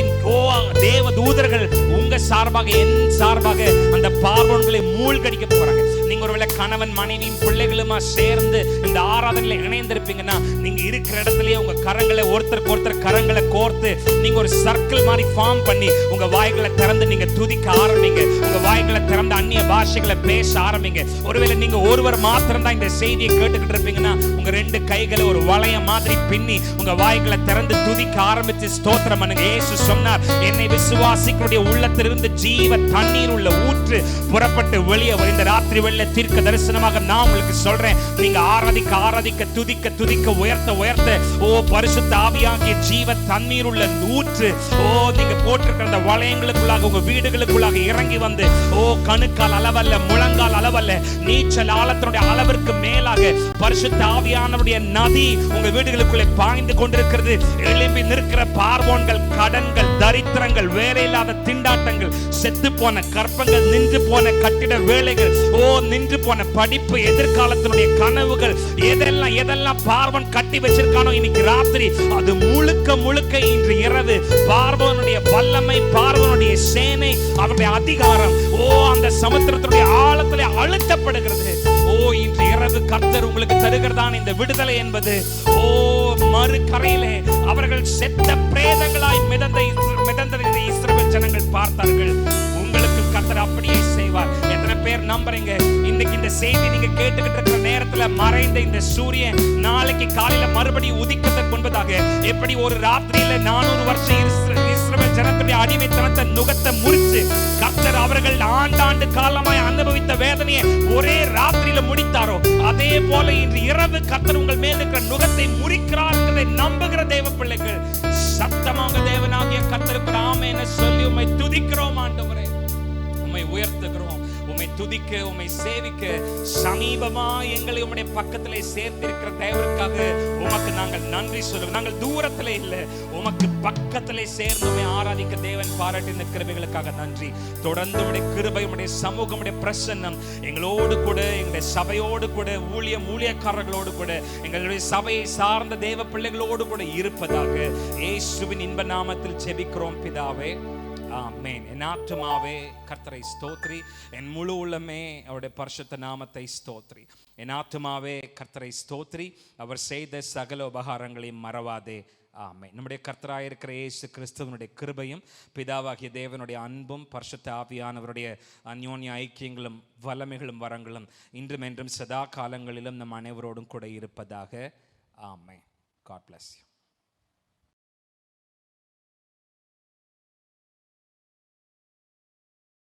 தேவ தூதர்கள் உங்க சார்பாக என் சார்பாக அந்த பார்வோன்களை மூழ்கடிக்க போறாங்க. நீங்க ஒருவேளை கணவன் மனைவியும் பிள்ளைகளுமா சேர்ந்து இந்த ஆராதனையில இணைந்திருப்பீங்கன்னா நீங்க இருக்கிற இடத்துலயே உங்க கரங்களை ஒருத்தருக்கு கரங்களை கோர்த்து நீங்க ஒரு சர்க்கிள் மாதிரி ஃபார்ம் பண்ணி உங்க வாய்களை திறந்து நீங்க துதிக்க ஆரம்பிங்க. உங்க வாய்களை திறந்து அந்நிய பாஷைகளை பேச ஆரம்பிங்க. ஒருவேளை நீங்க ஒருவர் மாத்திரம் தான் இந்த செய்தியை கேட்டுக்கிட்டு இருப்பீங்கன்னா உங்க ரெண்டு கைகளை ஒரு வளையம் மாதிரி பின்னி உங்க வாய்களை திறந்து துதிக்க ஆரம்பிச்சு ஸ்தோத்திரம் பண்ணுங்க. இயேசு சொன்னார், என்னை விசுவாசிகளுடைய உள்ளத்திலிருந்து ஜீவ தண்ணீர் உள்ள ஊற்று புறப்பட்டு வெளியே வரும். இந்த ராத்திரி வெள்ள தீர்க்க தரிசனமாக நான் உங்களுக்கு சொல்றேன், நீங்க ஆராதிக்க துதிக்க உயர்த்த பரிசுத்த ஆவியாகிய ஜீவ தண்ணீர் உள்ள ஊற்று நீங்க போட்டிருக்கிற அந்த வளையங்களுக்குள்ளாக உங்க வீடுகளுக்குள்ளாக இறங்கி வந்து கணுக்கால் அளவல்ல, முழங்கால் அளவல்ல, நீச்சல் ஆழத்தினுடைய அளவிற்கு மேலாக பரிசுத்த ஆவியானவருடைய நதி உங்க வீடுகளுக்குள்ளே பாய்ந்து கொண்டிருக்கிறது. எழும்பி நிற்கிற பார்வோன்கள், கடன்கள், தரித்திரங்கள், வேலையில்லாத திண்டாட்டங்கள், செத்து போன கற்பங்கள், நின்று போன கட்டிட வேலைகள், நின்று போன படிப்பு, எதிர்காலத்தினுடைய கனவுகள், எதெல்லாம் பார்வன் கட்டி வச்சிருக்கானோ இன்னைக்கு ராத்திரி அது முழுக்க இன்று இரவு பார்வனுடைய வல்லமை, பார்வனுடைய சேனை, அவருடைய அதிகாரம் அந்த சமுத்திரத்தினுடைய ஆழத்திலே அழுத்தப்படுகிறது. இன்று இரவு கர்த்தர் உங்களுக்கு தருகிறதான் இந்த விடுதலை என்பது. மறு கரையிலே அவர்கள் செத்த பிரேதங்களாய் மிதந்த இஸ்ரவேல் ஜனங்கள் பார்த்தார்கள். உங்களுக்கு கர்த்தர் அப்படியே செய்வார். எத்தனை பேர் நம்புறீங்க? இன்னைக்கு இந்த செய்தி நீங்க கேட்டுக்கிட்டு இருக்கிற நேரத்துல மறைந்த இந்த சூரியன் நாளைக்கு காலையில மறுபடியும் உதிக்கிறதுக்கு முன்பதாக எப்படி ஒரு ராத்திரியில 400 வருஷம் இஸ்ரவேல் ஜனத்துடைய அடிமைத்தனத்தை நுகத்தை முறிச்சு கர்த்தர் அவர்கள் ஆண்டாண்டு காலமாய் அனுபவித்த வேதனையை ஒரே ராத்திரியில முடித்தாரோ, அதே போல இன்று இரவு கர்த்தர் உங்கள் மேல் இருக்கிற நுகத்தை முறிக்கிறார் என்பதை நம்புகிற தேவ பிள்ளைகள் சத்தமாக தேவனாகிய கர்த்தருக்கு ஆமென் சொல்லி உம்மை துதிக்கிறோம் ஆண்டவரே. உம்மை உயர்த்துகிறோம், உம்மை துதிக்க, உம்மை சேவிக்க சமீபமா எங்களை உம்முடைய பக்கத்திலே சேர்த்திருக்கிற தேவனுக்காக உமக்கு நாங்கள் நன்றி சொல்லுவோம். நாங்கள் தூரத்திலே இல்லை, உமக்கு பக்கத்திலே சேர்ந்து உம்மை ஆராதிக்க தேவன் பாராட்டின கிருபைகளுக்காக நன்றி. தொடர்ந்து உம்முடைய கிருபை, உம்முடைய சமூகம், உம்முடைய பிரசன்னம் எங்களோடு கூட, எங்களுடைய சபையோடு கூட, ஊழியக்காரர்களோடு கூட, எங்களுடைய சபையை சார்ந்த தேவ பிள்ளைகளோடு கூட இருப்பதாக இயேசுவின் இன்ப நாமத்தில் ஜெபிக்கிறோம் பிதாவே, ஆமென். என் ஆத்துமாவே கர்த்தரை ஸ்தோத்ரி, என் முழு உள்ளமே அவருடைய பரிசுத்த நாமத்தை ஸ்தோத்ரி. என் ஆத்துமாவே கர்த்தரை ஸ்தோத்ரி, அவர் செய்த சகல உபகாரங்களையும் மறவாதே, ஆமென். நம்முடைய கர்த்தராக இருக்கிற இயேசு கிறிஸ்துவனுடைய கிருபையும் பிதாவாகிய தேவனுடைய அன்பும் பரிசுத்த ஆவியானவருடைய அந்யோன்ய ஐக்கியங்களும் வல்லமைகளும் வரங்களும் இன்றும் என்றும் சதா காலங்களிலும் நம் அனைவரோடும் கூட இருப்பதாக, ஆமென். God bless you.